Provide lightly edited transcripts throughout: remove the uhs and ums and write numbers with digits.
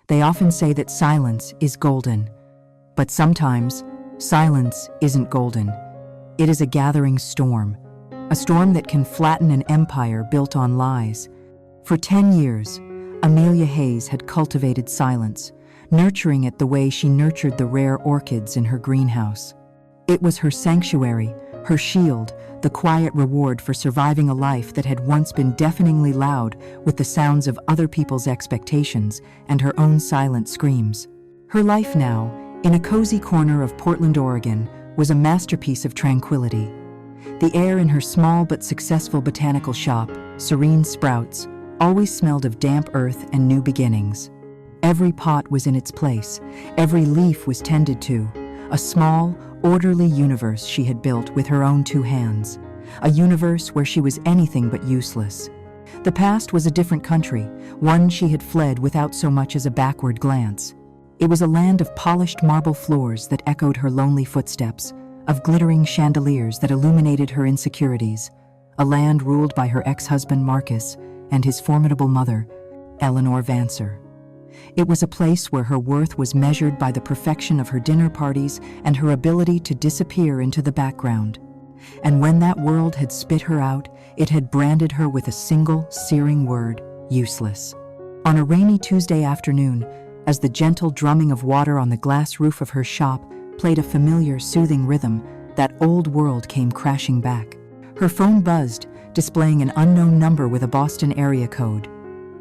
They often say that silence is golden. But sometimes, silence isn't golden. It is a gathering storm. A storm that can flatten an empire built on lies. For 10 years, Amelia Hayes had cultivated silence, nurturing it the way she nurtured the rare orchids in her greenhouse. It was her sanctuary, her shield, the quiet reward for surviving a life that had once been deafeningly loud with the sounds of other people's expectations and her own silent screams. Her life now, in a cozy corner of Portland, Oregon, was a masterpiece of tranquility. The air in her small but successful botanical shop, Serene Sprouts, always smelled of damp earth and new beginnings. Every pot was in its place, every leaf was tended to, a small, orderly universe she had built with her own 2 hands, a universe where she was anything but useless. The past was a different country, one she had fled without so much as a backward glance. It was a land of polished marble floors that echoed her lonely footsteps, of glittering chandeliers that illuminated her insecurities, a land ruled by her ex-husband Marcus and his formidable mother, Eleanor Vancer. It was a place where her worth was measured by the perfection of her dinner parties and her ability to disappear into the background. And when that world had spit her out, it had branded her with a single, searing word: useless. On a rainy Tuesday afternoon, as the gentle drumming of water on the glass roof of her shop played a familiar, soothing rhythm, that old world came crashing back. Her phone buzzed, displaying an unknown number with a Boston area code.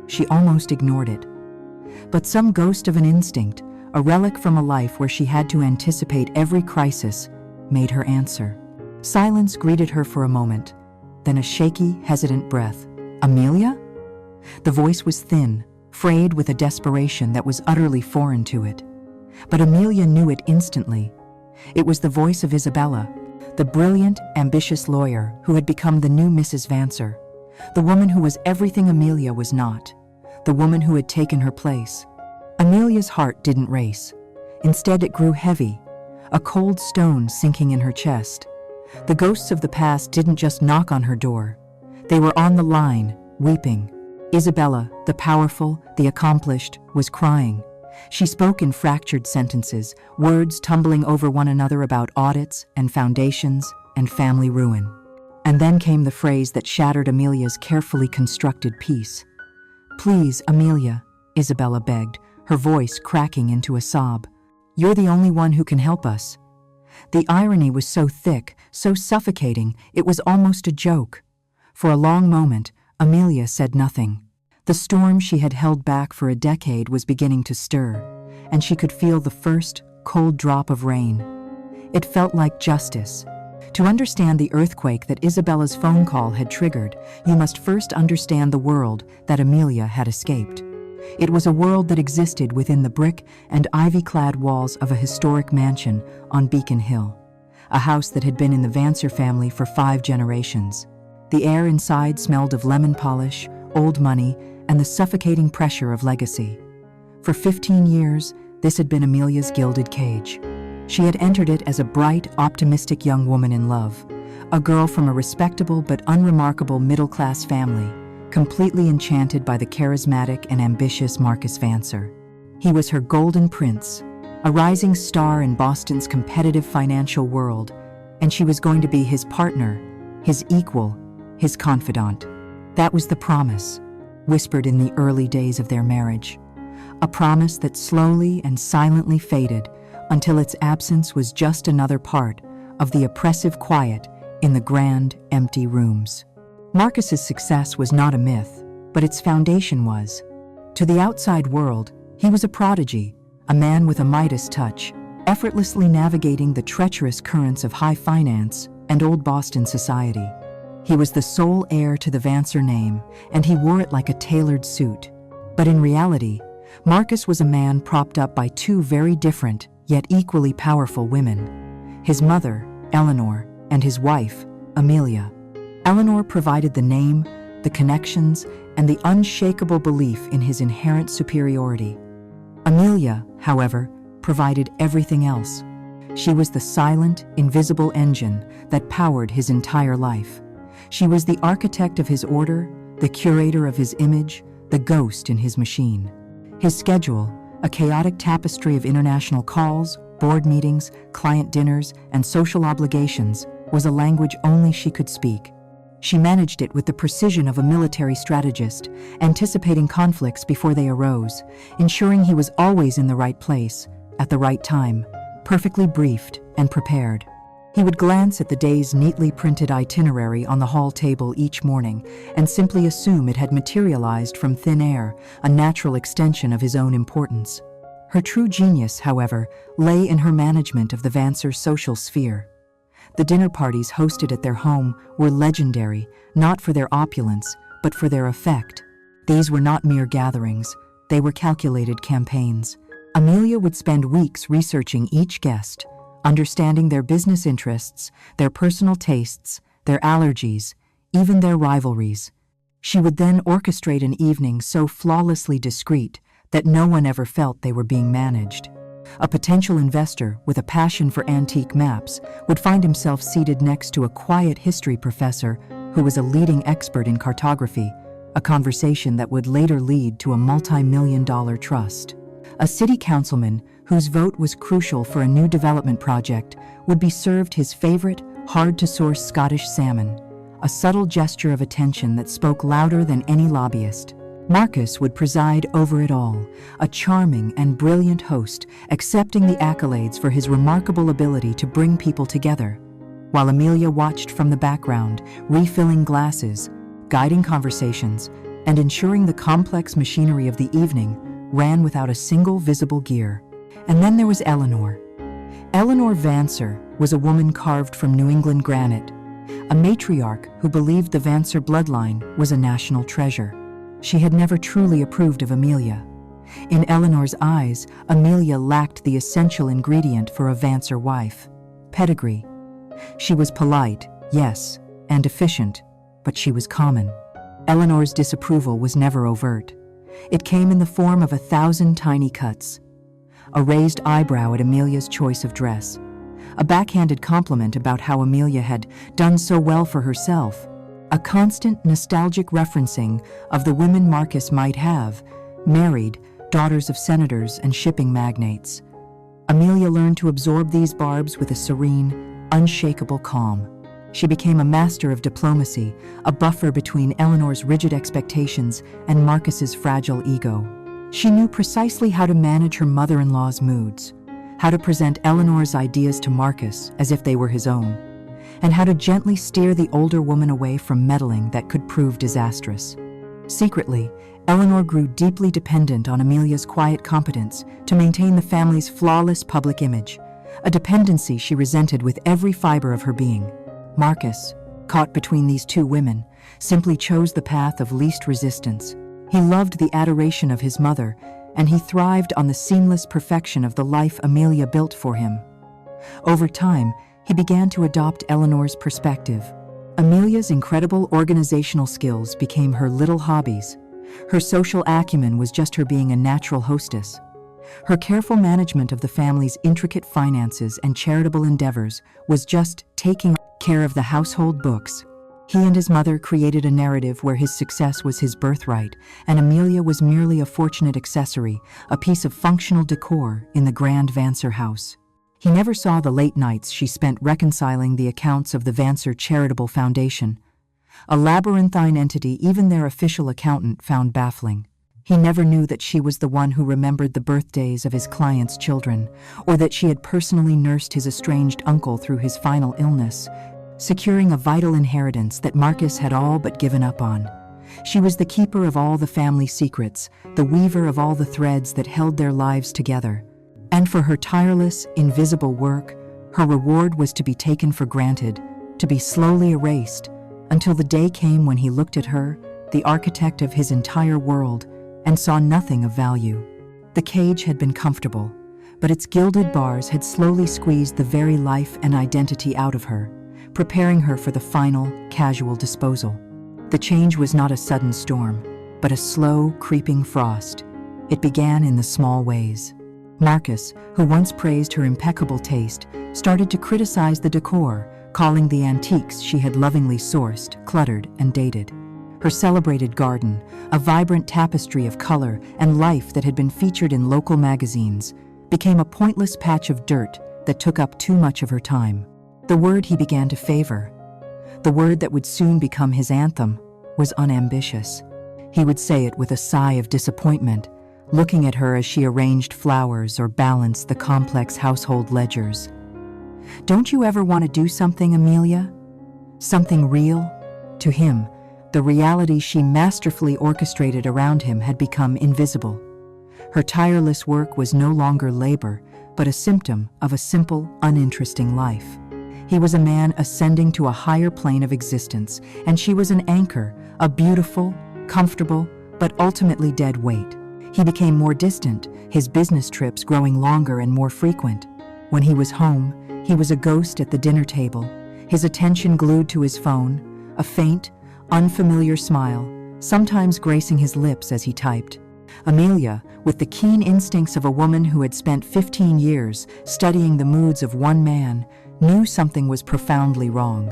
She almost ignored it. But some ghost of an instinct, a relic from a life where she had to anticipate every crisis, made her answer. Silence greeted her for a moment, then a shaky, hesitant breath. "Amelia?" The voice was thin, frayed with a desperation that was utterly foreign to it. But Amelia knew it instantly. It was the voice of Isabella, the brilliant, ambitious lawyer who had become the new Mrs. Vancer, the woman who was everything Amelia was not, the woman who had taken her place. Amelia's heart didn't race. Instead, it grew heavy, a cold stone sinking in her chest. The ghosts of the past didn't just knock on her door. They were on the line, weeping. Isabella, the powerful, the accomplished, was crying. She spoke in fractured sentences, words tumbling over one another about audits and foundations and family ruin. And then came the phrase that shattered Amelia's carefully constructed peace. "Please, Amelia," Isabella begged, her voice cracking into a sob. "You're the only one who can help us." The irony was so thick, so suffocating, it was almost a joke. For a long moment, Amelia said nothing. The storm she had held back for a decade was beginning to stir, and she could feel the first, cold drop of rain. It felt like justice. To understand the earthquake that Isabella's phone call had triggered, you must first understand the world that Amelia had escaped. It was a world that existed within the brick and ivy-clad walls of a historic mansion on Beacon Hill, a house that had been in the Vancer family for 5 generations. The air inside smelled of lemon polish, old money, and the suffocating pressure of legacy. For 15 years, this had been Amelia's gilded cage. She had entered it as a bright, optimistic young woman in love, a girl from a respectable but unremarkable middle-class family, completely enchanted by the charismatic and ambitious Marcus Vancer. He was her golden prince, a rising star in Boston's competitive financial world, and she was going to be his partner, his equal, his confidant. That was the promise, whispered in the early days of their marriage, a promise that slowly and silently faded until its absence was just another part of the oppressive quiet in the grand, empty rooms. Marcus's success was not a myth, but its foundation was. To the outside world, he was a prodigy, a man with a Midas touch, effortlessly navigating the treacherous currents of high finance and old Boston society. He was the sole heir to the Vancer name, and he wore it like a tailored suit. But in reality, Marcus was a man propped up by 2 very different, yet equally powerful women. His mother, Eleanor, and his wife, Amelia. Eleanor provided the name, the connections, and the unshakable belief in his inherent superiority. Amelia, however, provided everything else. She was the silent, invisible engine that powered his entire life. She was the architect of his order, the curator of his image, the ghost in his machine. His schedule, A chaotic tapestry of international calls, board meetings, client dinners, and social obligations was a language only she could speak. She managed it with the precision of a military strategist, anticipating conflicts before they arose, ensuring he was always in the right place, at the right time, perfectly briefed and prepared. He would glance at the day's neatly printed itinerary on the hall table each morning and simply assume it had materialized from thin air, a natural extension of his own importance. Her true genius, however, lay in her management of the Vancer social sphere. The dinner parties hosted at their home were legendary, not for their opulence, but for their effect. These were not mere gatherings, they were calculated campaigns. Amelia would spend weeks researching each guest, understanding their business interests, their personal tastes, their allergies, even their rivalries. She would then orchestrate an evening so flawlessly discreet that no one ever felt they were being managed. A potential investor with a passion for antique maps would find himself seated next to a quiet history professor who was a leading expert in cartography, a conversation that would later lead to a multi-million-dollar trust. A city councilman whose vote was crucial for a new development project would be served his favorite, hard-to-source Scottish salmon, a subtle gesture of attention that spoke louder than any lobbyist. Marcus would preside over it all, a charming and brilliant host, accepting the accolades for his remarkable ability to bring people together, while Amelia watched from the background, refilling glasses, guiding conversations, and ensuring the complex machinery of the evening ran without a single visible gear. And then there was Eleanor. Eleanor Vancer was a woman carved from New England granite, a matriarch who believed the Vancer bloodline was a national treasure. She had never truly approved of Amelia. In Eleanor's eyes, Amelia lacked the essential ingredient for a Vancer wife: pedigree. She was polite, yes, and efficient, but she was common. Eleanor's disapproval was never overt. It came in the form of 1,000 tiny cuts. A raised eyebrow at Amelia's choice of dress. A backhanded compliment about how Amelia had done so well for herself. A constant nostalgic referencing of the women Marcus might have, married, daughters of senators and shipping magnates. Amelia learned to absorb these barbs with a serene, unshakable calm. She became a master of diplomacy, a buffer between Eleanor's rigid expectations and Marcus's fragile ego. She knew precisely how to manage her mother-in-law's moods, how to present Eleanor's ideas to Marcus as if they were his own, and how to gently steer the older woman away from meddling that could prove disastrous. Secretly, Eleanor grew deeply dependent on Amelia's quiet competence to maintain the family's flawless public image, a dependency she resented with every fiber of her being. Marcus, caught between these two women, simply chose the path of least resistance. He loved the adoration of his mother, and he thrived on the seamless perfection of the life Amelia built for him. Over time, he began to adopt Eleanor's perspective. Amelia's incredible organizational skills became her little hobbies. Her social acumen was just her being a natural hostess. Her careful management of the family's intricate finances and charitable endeavors was just taking care of the household books. He and his mother created a narrative where his success was his birthright, and Amelia was merely a fortunate accessory, a piece of functional decor in the grand Vancer house. He never saw the late nights she spent reconciling the accounts of the Vancer Charitable Foundation, a labyrinthine entity even their official accountant found baffling. He never knew that she was the one who remembered the birthdays of his clients' children, or that she had personally nursed his estranged uncle through his final illness, securing a vital inheritance that Marcus had all but given up on. She was the keeper of all the family secrets, the weaver of all the threads that held their lives together. And for her tireless, invisible work, her reward was to be taken for granted, to be slowly erased, until the day came when he looked at her, the architect of his entire world, and saw nothing of value. The cage had been comfortable, but its gilded bars had slowly squeezed the very life and identity out of her, preparing her for the final, casual disposal. The change was not a sudden storm, but a slow, creeping frost. It began in the small ways. Marcus, who once praised her impeccable taste, started to criticize the decor, calling the antiques she had lovingly sourced cluttered and dated. Her celebrated garden, a vibrant tapestry of color and life that had been featured in local magazines, became a pointless patch of dirt that took up too much of her time. The word he began to favor, the word that would soon become his anthem, was unambitious. He would say it with a sigh of disappointment, looking at her as she arranged flowers or balanced the complex household ledgers. "Don't you ever want to do something, Amelia? Something real?" To him, the reality she masterfully orchestrated around him had become invisible. Her tireless work was no longer labor, but a symptom of a simple, uninteresting life. He was a man ascending to a higher plane of existence, and she was an anchor, a beautiful, comfortable, but ultimately dead weight. He became more distant, his business trips growing longer and more frequent. When he was home, he was a ghost at the dinner table, his attention glued to his phone, a faint, unfamiliar smile, sometimes gracing his lips as he typed. Amelia, with the keen instincts of a woman who had spent 15 years studying the moods of one man, knew something was profoundly wrong.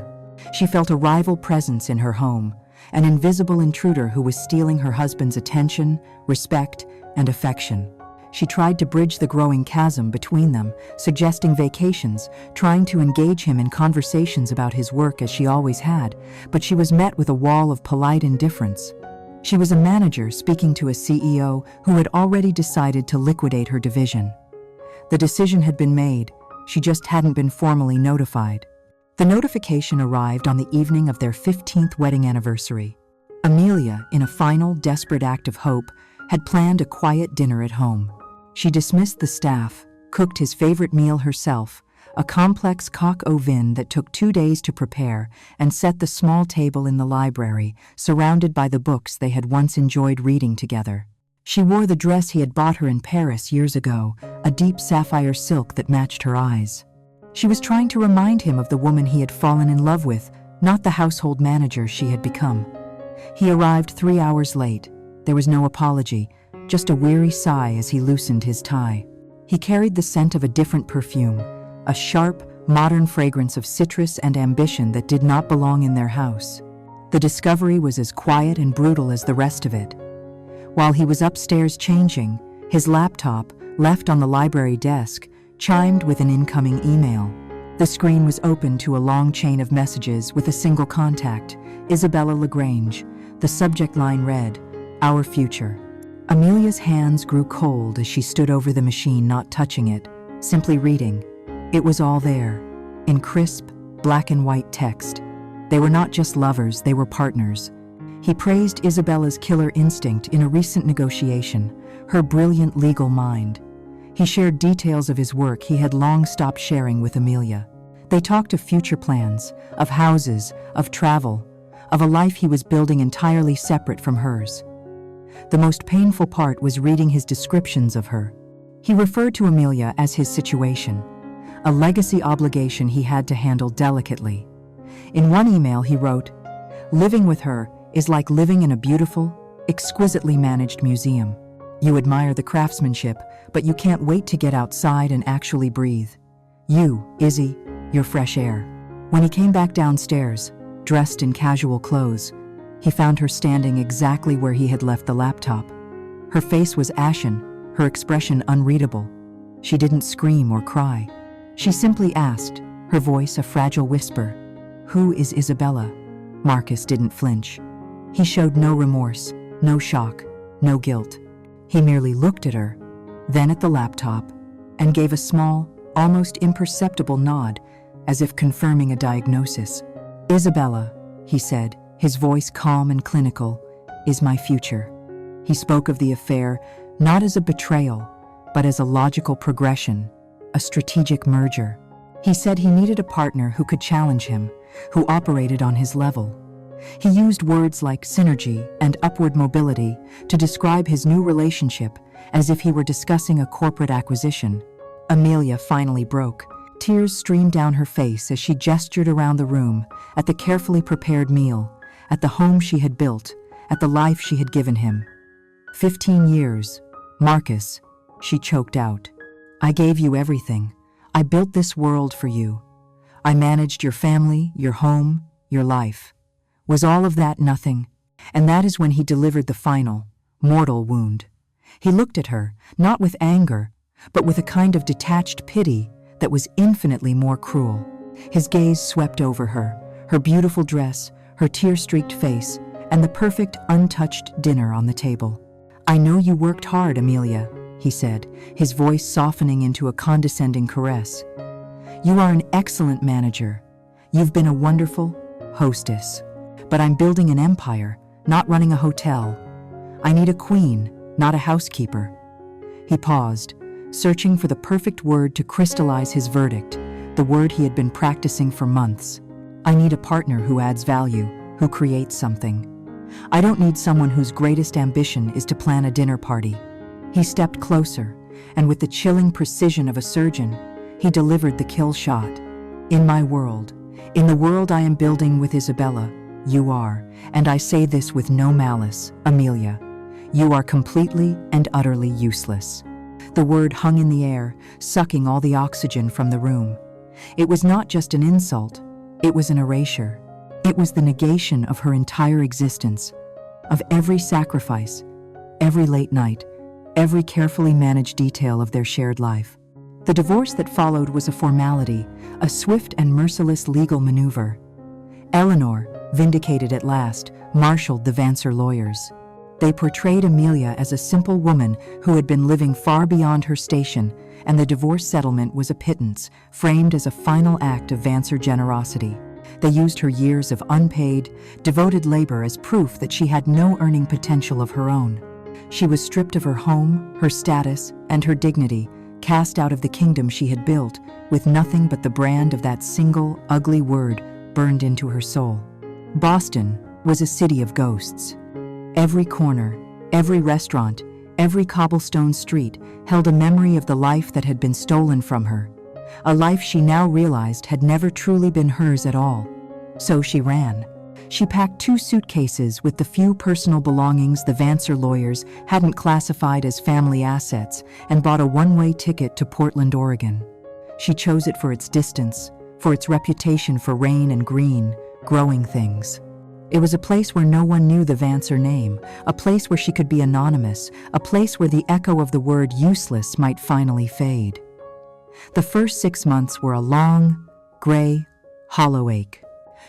She felt a rival presence in her home, an invisible intruder who was stealing her husband's attention, respect, and affection. She tried to bridge the growing chasm between them, suggesting vacations, trying to engage him in conversations about his work as she always had, but she was met with a wall of polite indifference. She was a manager speaking to a CEO who had already decided to liquidate her division. The decision had been made, she just hadn't been formally notified. The notification arrived on the evening of their 15th wedding anniversary. Amelia, in a final, desperate act of hope, had planned a quiet dinner at home. She dismissed the staff, cooked his favorite meal herself, a complex coq au vin that took 2 days to prepare, and set the small table in the library, surrounded by the books they had once enjoyed reading together. She wore the dress he had bought her in Paris years ago, a deep sapphire silk that matched her eyes. She was trying to remind him of the woman he had fallen in love with, not the household manager she had become. He arrived 3 hours late. There was no apology, just a weary sigh as he loosened his tie. He carried the scent of a different perfume, a sharp, modern fragrance of citrus and ambition that did not belong in their house. The discovery was as quiet and brutal as the rest of it. While he was upstairs changing, his laptop, left on the library desk, chimed with an incoming email. The screen was open to a long chain of messages with a single contact, Isabella LaGrange. The subject line read, "Our future." Amelia's hands grew cold as she stood over the machine, not touching it, simply reading. It was all there, in crisp, black and white text. They were not just lovers, they were partners. He praised Isabella's killer instinct in a recent negotiation, her brilliant legal mind. He shared details of his work he had long stopped sharing with Amelia. They talked of future plans, of houses, of travel, of a life he was building entirely separate from hers. The most painful part was reading his descriptions of her. He referred to Amelia as his situation, a legacy obligation he had to handle delicately. In one email he wrote, "Living with her is like living in a beautiful, exquisitely managed museum. You admire the craftsmanship, but you can't wait to get outside and actually breathe. You, Izzy, you're fresh air." When he came back downstairs, dressed in casual clothes, he found her standing exactly where he had left the laptop. Her face was ashen, her expression unreadable. She didn't scream or cry. She simply asked, her voice a fragile whisper, "Who is Isabella?" Marcus didn't flinch. He showed no remorse, no shock, no guilt. He merely looked at her, then at the laptop, and gave a small, almost imperceptible nod, as if confirming a diagnosis. "Isabella," he said, his voice calm and clinical, "is my future." He spoke of the affair not as a betrayal, but as a logical progression, a strategic merger. He said he needed a partner who could challenge him, who operated on his level. He used words like synergy and upward mobility to describe his new relationship as if he were discussing a corporate acquisition. Amelia finally broke. Tears streamed down her face as she gestured around the room, at the carefully prepared meal, at the home she had built, at the life she had given him. 15 years, Marcus, she choked out. "I gave you everything. I built this world for you. I managed your family, your home, your life. Was all of that nothing?" And that is when he delivered the final, mortal wound. He looked at her, not with anger, but with a kind of detached pity that was infinitely more cruel. His gaze swept over her, her beautiful dress, her tear-streaked face, and the perfect, untouched dinner on the table. "I know you worked hard, Amelia," he said, his voice softening into a condescending caress. "You are an excellent manager. You've been a wonderful hostess. But I'm building an empire, not running a hotel. I need a queen, not a housekeeper." He paused, searching for the perfect word to crystallize his verdict, the word he had been practicing for months. "I need a partner who adds value, who creates something. I don't need someone whose greatest ambition is to plan a dinner party." He stepped closer, and with the chilling precision of a surgeon, he delivered the kill shot. "In my world, in the world I am building with Isabella, you are, and I say this with no malice, Amelia, you are completely and utterly useless." The word hung in the air, sucking all the oxygen from the room. It was not just an insult, it was an erasure. It was the negation of her entire existence, of every sacrifice, every late night, every carefully managed detail of their shared life. The divorce that followed was a formality, a swift and merciless legal maneuver. Eleanor, vindicated at last, marshaled the Vancer lawyers. They portrayed Amelia as a simple woman who had been living far beyond her station, and the divorce settlement was a pittance, framed as a final act of Vancer generosity. They used her years of unpaid, devoted labor as proof that she had no earning potential of her own. She was stripped of her home, her status, and her dignity, cast out of the kingdom she had built, with nothing but the brand of that single, ugly word burned into her soul. Boston was a city of ghosts. Every corner, every restaurant, every cobblestone street held a memory of the life that had been stolen from her, a life she now realized had never truly been hers at all. So she ran. She packed 2 suitcases with the few personal belongings the Vancer lawyers hadn't classified as family assets and bought a one-way ticket to Portland, Oregon. She chose it for its distance, for its reputation for rain and green, growing things. It was a place where no one knew the Vancer name, a place where she could be anonymous, a place where the echo of the word useless might finally fade. The first 6 months were a long, gray, hollow ache.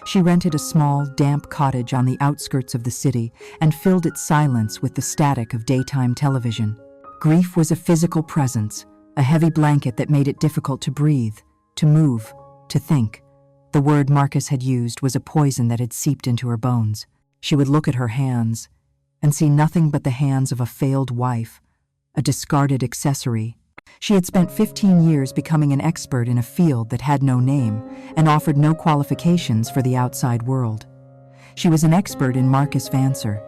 She rented a small, damp cottage on the outskirts of the city and filled its silence with the static of daytime television. Grief was a physical presence, a heavy blanket that made it difficult to breathe, to move, to think. The word Marcus had used was a poison that had seeped into her bones. She would look at her hands and see nothing but the hands of a failed wife, a discarded accessory. She had spent 15 years becoming an expert in a field that had no name and offered no qualifications for the outside world. She was an expert in Marcus Vancer,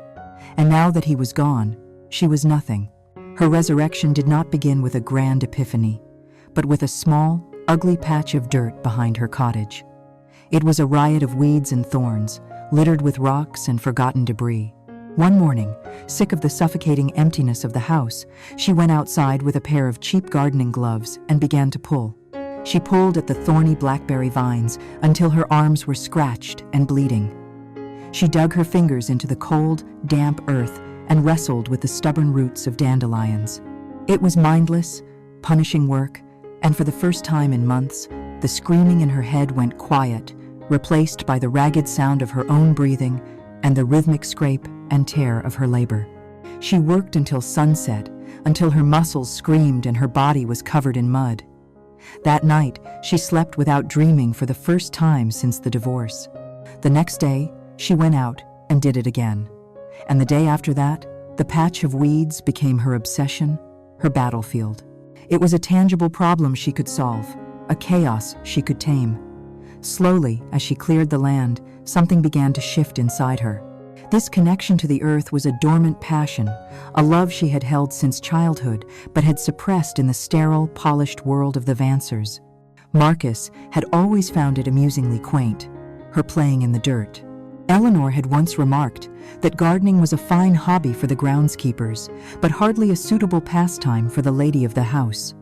and now that he was gone, she was nothing. Her resurrection did not begin with a grand epiphany, but with a small, ugly patch of dirt behind her cottage. It was a riot of weeds and thorns, littered with rocks and forgotten debris. One morning, sick of the suffocating emptiness of the house, she went outside with a pair of cheap gardening gloves and began to pull. She pulled at the thorny blackberry vines until her arms were scratched and bleeding. She dug her fingers into the cold, damp earth and wrestled with the stubborn roots of dandelions. It was mindless, punishing work, and for the first time in months, the screaming in her head went quiet, replaced by the ragged sound of her own breathing and the rhythmic scrape and tear of her labor. She worked until sunset, until her muscles screamed and her body was covered in mud. That night, she slept without dreaming for the first time since the divorce. The next day, she went out and did it again. And the day after that, the patch of weeds became her obsession, her battlefield. It was a tangible problem she could solve, a chaos she could tame. Slowly, as she cleared the land, something began to shift inside her. This connection to the earth was a dormant passion, a love she had held since childhood, but had suppressed in the sterile, polished world of the Vancers. Marcus had always found it amusingly quaint, her playing in the dirt. Eleanor had once remarked that gardening was a fine hobby for the groundskeepers, but hardly a suitable pastime for the lady of the house.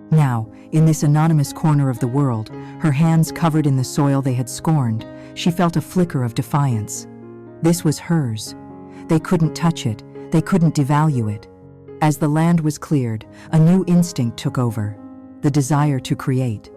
Now, in this anonymous corner of the world, her hands covered in the soil they had scorned, she felt a flicker of defiance. This was hers. They couldn't touch it. They couldn't devalue it. As the land was cleared, a new instinct took over, the desire to create.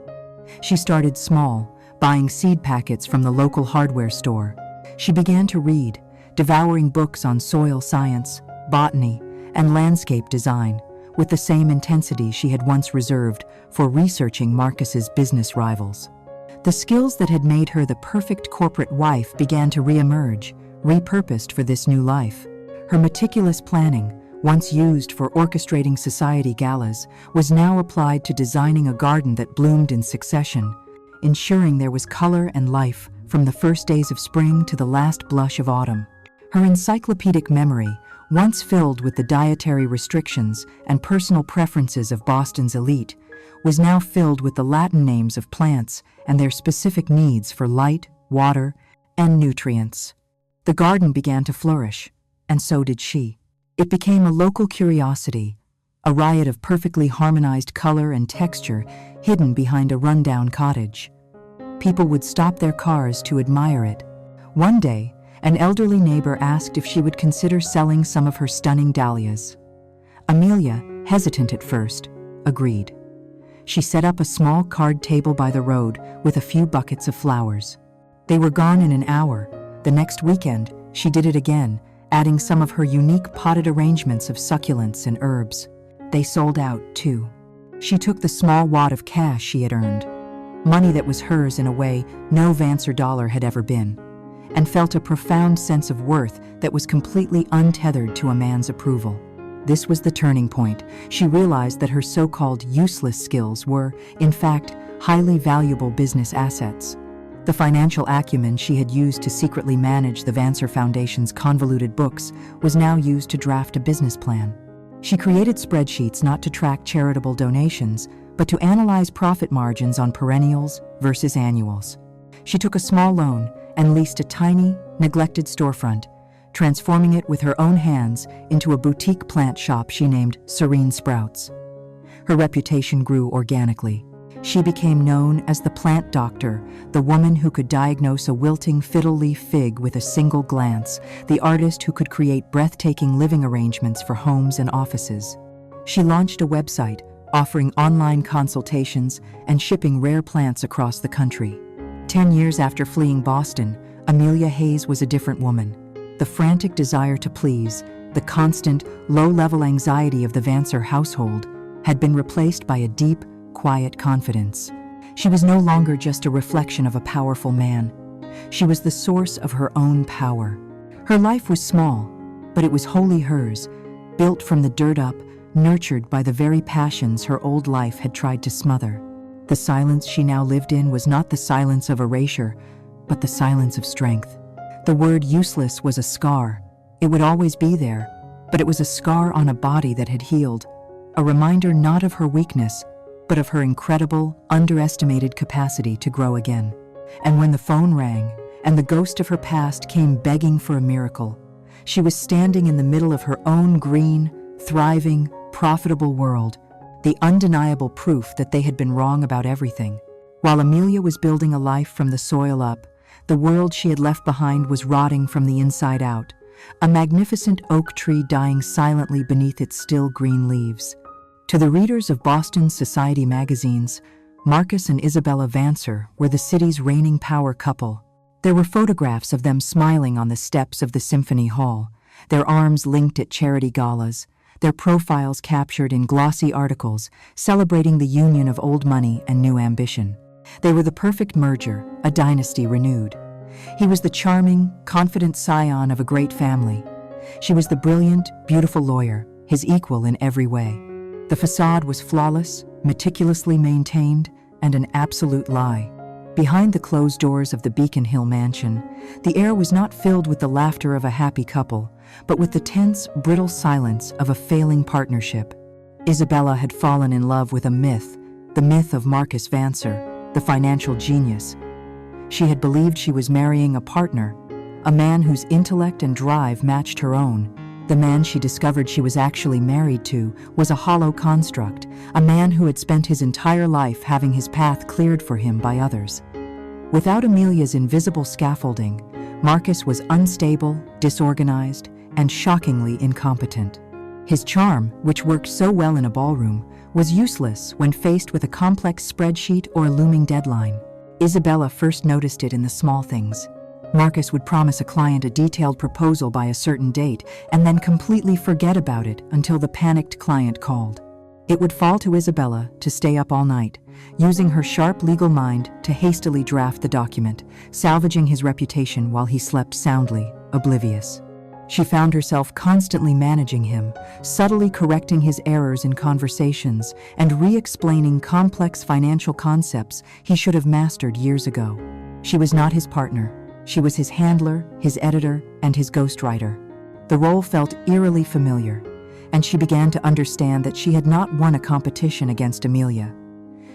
She started small, buying seed packets from the local hardware store. She began to read, devouring books on soil science, botany, and landscape design, with the same intensity she had once reserved for researching Marcus's business rivals. The skills that had made her the perfect corporate wife began to re-emerge, repurposed for this new life. Her meticulous planning, once used for orchestrating society galas, was now applied to designing a garden that bloomed in succession, ensuring there was color and life from the first days of spring to the last blush of autumn. Her encyclopedic memory, once filled with the dietary restrictions and personal preferences of Boston's elite, was now filled with the Latin names of plants and their specific needs for light, water, and nutrients. The garden began to flourish, and so did she. It became a local curiosity, a riot of perfectly harmonized color and texture hidden behind a rundown cottage. People would stop their cars to admire it. One day, an elderly neighbor asked if she would consider selling some of her stunning dahlias. Amelia, hesitant at first, agreed. She set up a small card table by the road with a few buckets of flowers. They were gone in an hour. The next weekend, she did it again, adding some of her unique potted arrangements of succulents and herbs. They sold out, too. She took the small wad of cash she had earned, money that was hers in a way no Vancer dollar had ever been, and felt a profound sense of worth that was completely untethered to a man's approval. This was the turning point. She realized that her so-called useless skills were, in fact, highly valuable business assets. The financial acumen she had used to secretly manage the Vancer Foundation's convoluted books was now used to draft a business plan. She created spreadsheets not to track charitable donations, but to analyze profit margins on perennials versus annuals. She took a small loan and leased a tiny, neglected storefront, transforming it with her own hands into a boutique plant shop she named Serene Sprouts. Her reputation grew organically. She became known as the plant doctor, the woman who could diagnose a wilting fiddle leaf fig with a single glance, the artist who could create breathtaking living arrangements for homes and offices. She launched a website offering online consultations and shipping rare plants across the country. 10 years after fleeing Boston, Amelia Hayes was a different woman. The frantic desire to please, the constant, low-level anxiety of the Vancer household had been replaced by a deep, quiet confidence. She was no longer just a reflection of a powerful man. She was the source of her own power. Her life was small, but it was wholly hers, built from the dirt up, nurtured by the very passions her old life had tried to smother. The silence she now lived in was not the silence of erasure, but the silence of strength. The word useless was a scar. It would always be there, but it was a scar on a body that had healed, a reminder not of her weakness, but of her incredible, underestimated capacity to grow again. And when the phone rang, and the ghost of her past came begging for a miracle, she was standing in the middle of her own green, thriving, profitable world, the undeniable proof that they had been wrong about everything. While Amelia was building a life from the soil up, the world she had left behind was rotting from the inside out, a magnificent oak tree dying silently beneath its still green leaves. To the readers of Boston's society magazines, Marcus and Isabella Vancer were the city's reigning power couple. There were photographs of them smiling on the steps of the Symphony Hall, their arms linked at charity galas, their profiles captured in glossy articles celebrating the union of old money and new ambition. They were the perfect merger, a dynasty renewed. He was the charming, confident scion of a great family. She was the brilliant, beautiful lawyer, his equal in every way. The facade was flawless, meticulously maintained, and an absolute lie. Behind the closed doors of the Beacon Hill mansion, the air was not filled with the laughter of a happy couple, but with the tense, brittle silence of a failing partnership. Isabella had fallen in love with a myth, the myth of Marcus Vancer, the financial genius. She had believed she was marrying a partner, a man whose intellect and drive matched her own. The man she discovered she was actually married to was a hollow construct, a man who had spent his entire life having his path cleared for him by others. Without Amelia's invisible scaffolding, Marcus was unstable, disorganized, and shockingly incompetent. His charm, which worked so well in a ballroom, was useless when faced with a complex spreadsheet or a looming deadline. Isabella first noticed it in the small things. Marcus would promise a client a detailed proposal by a certain date and then completely forget about it until the panicked client called. It would fall to Isabella to stay up all night, using her sharp legal mind to hastily draft the document, salvaging his reputation while he slept soundly, oblivious. She found herself constantly managing him, subtly correcting his errors in conversations and re-explaining complex financial concepts he should have mastered years ago. She was not his partner. She was his handler, his editor, and his ghostwriter. The role felt eerily familiar, and she began to understand that she had not won a competition against Amelia.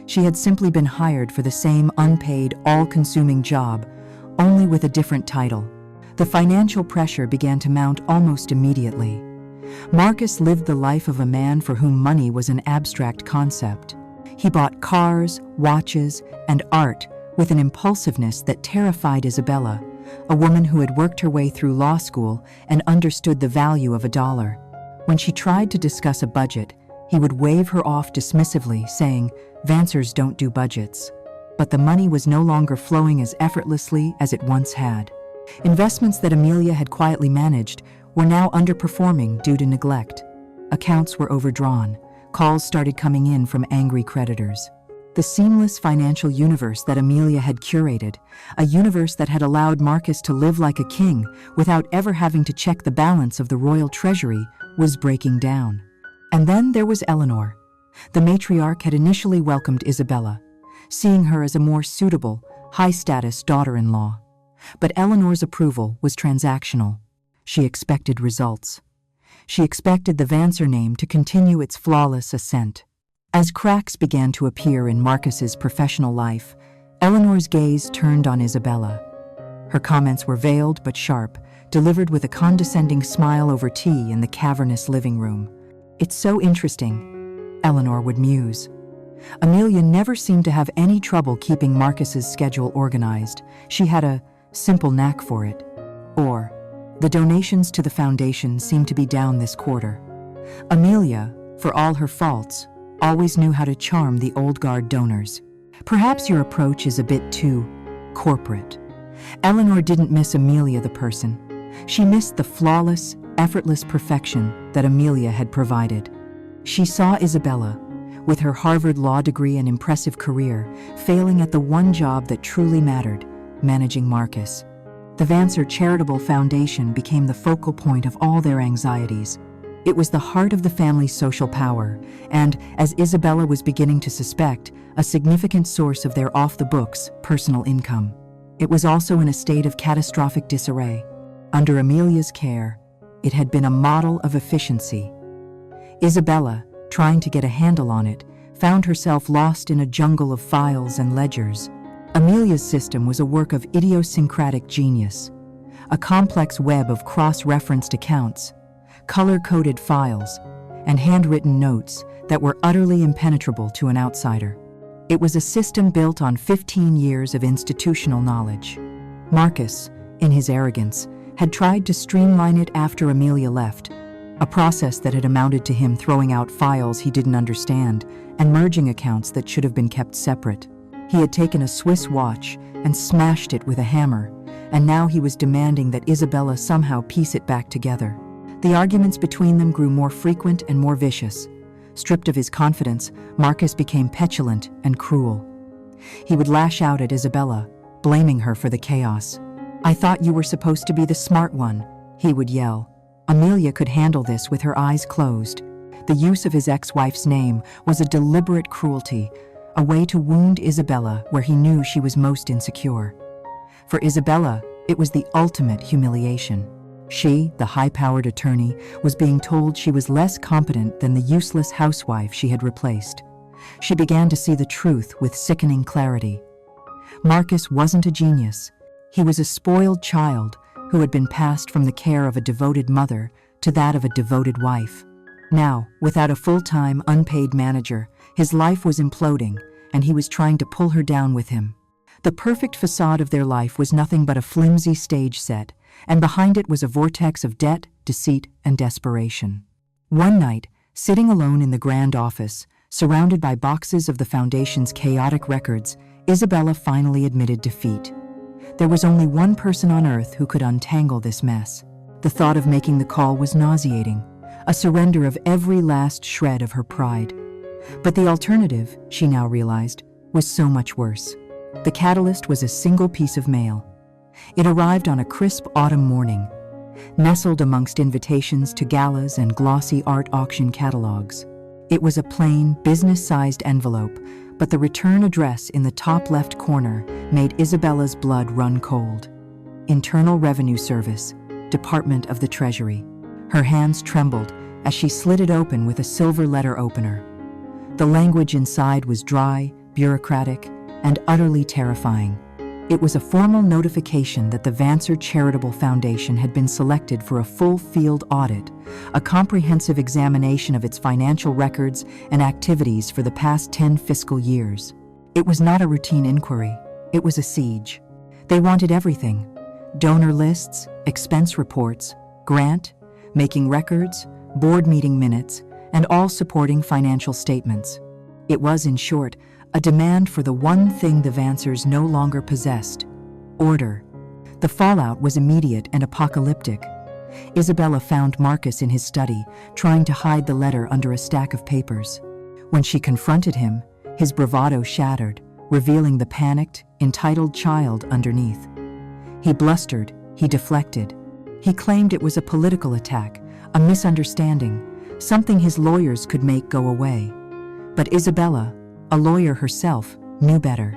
She had simply been hired for the same unpaid, all-consuming job, only with a different title. The financial pressure began to mount almost immediately. Marcus lived the life of a man for whom money was an abstract concept. He bought cars, watches, and art with an impulsiveness that terrified Isabella, a woman who had worked her way through law school and understood the value of a dollar. When she tried to discuss a budget, he would wave her off dismissively, saying, "Vancers don't do budgets." But the money was no longer flowing as effortlessly as it once had. Investments that Amelia had quietly managed were now underperforming due to neglect. Accounts were overdrawn. Calls started coming in from angry creditors. The seamless financial universe that Amelia had curated, a universe that had allowed Marcus to live like a king without ever having to check the balance of the royal treasury, was breaking down. And then there was Eleanor. The matriarch had initially welcomed Isabella, seeing her as a more suitable, high-status daughter-in-law. But Eleanor's approval was transactional. She expected results. She expected the Vancer name to continue its flawless ascent. As cracks began to appear in Marcus's professional life, Eleanor's gaze turned on Isabella. Her comments were veiled but sharp, delivered with a condescending smile over tea in the cavernous living room. "It's so interesting," Eleanor would muse. Amelia never seemed to have any trouble keeping Marcus's schedule organized. She had a simple knack for it. Or, the donations to the foundation seemed to be down this quarter. Amelia, for all her faults, always knew how to charm the old guard donors. "Perhaps your approach is a bit too corporate." Eleanor didn't miss Amelia the person. She missed the flawless, effortless perfection that Amelia had provided. She saw Isabella, with her Harvard law degree and impressive career, failing at the one job that truly mattered, managing Marcus. The Vancer Charitable Foundation became the focal point of all their anxieties. It was the heart of the family's social power, and, as Isabella was beginning to suspect, a significant source of their off-the-books personal income. It was also in a state of catastrophic disarray. Under Amelia's care, it had been a model of efficiency. Isabella, trying to get a handle on it, found herself lost in a jungle of files and ledgers. Amelia's system was a work of idiosyncratic genius, a complex web of cross-referenced accounts, color-coded files, and handwritten notes that were utterly impenetrable to an outsider. It was a system built on 15 years of institutional knowledge. Marcus, in his arrogance, had tried to streamline it after Amelia left, a process that had amounted to him throwing out files he didn't understand and merging accounts that should have been kept separate. He had taken a Swiss watch and smashed it with a hammer, and now he was demanding that Isabella somehow piece it back together. The arguments between them grew more frequent and more vicious. Stripped of his confidence, Marcus became petulant and cruel. He would lash out at Isabella, blaming her for the chaos. "I thought you were supposed to be the smart one," he would yell. Amelia could handle this with her eyes closed. The use of his ex-wife's name was a deliberate cruelty, a way to wound Isabella where he knew she was most insecure. For Isabella, it was the ultimate humiliation. She, the high-powered attorney, was being told she was less competent than the useless housewife she had replaced. She began to see the truth with sickening clarity. Marcus wasn't a genius. He was a spoiled child who had been passed from the care of a devoted mother to that of a devoted wife. Now, without a full-time, unpaid manager, his life was imploding, and he was trying to pull her down with him. The perfect facade of their life was nothing but a flimsy stage set, and behind it was a vortex of debt, deceit, and desperation. One night, sitting alone in the grand office, surrounded by boxes of the Foundation's chaotic records, Isabella finally admitted defeat. There was only one person on earth who could untangle this mess. The thought of making the call was nauseating, a surrender of every last shred of her pride. But the alternative, she now realized, was so much worse. The catalyst was a single piece of mail. It arrived on a crisp autumn morning, nestled amongst invitations to galas and glossy art auction catalogs. It was a plain, business-sized envelope, but the return address in the top left corner made Isabella's blood run cold. Internal Revenue Service, Department of the Treasury. Her hands trembled as she slid it open with a silver letter opener. The language inside was dry, bureaucratic, and utterly terrifying. It was a formal notification that the Vancer Charitable Foundation had been selected for a full field audit, a comprehensive examination of its financial records and activities for the past 10 fiscal years. It was not a routine inquiry, it was a siege. They wanted everything: donor lists, expense reports, grant, making records, board meeting minutes, and all supporting financial statements. It was, in short, a demand for the one thing the Vancers no longer possessed: order. The fallout was immediate and apocalyptic. Isabella found Marcus in his study, trying to hide the letter under a stack of papers. When she confronted him, his bravado shattered, revealing the panicked, entitled child underneath. He blustered, he deflected. He claimed it was a political attack, a misunderstanding, something his lawyers could make go away. But Isabella, a lawyer herself, knew better.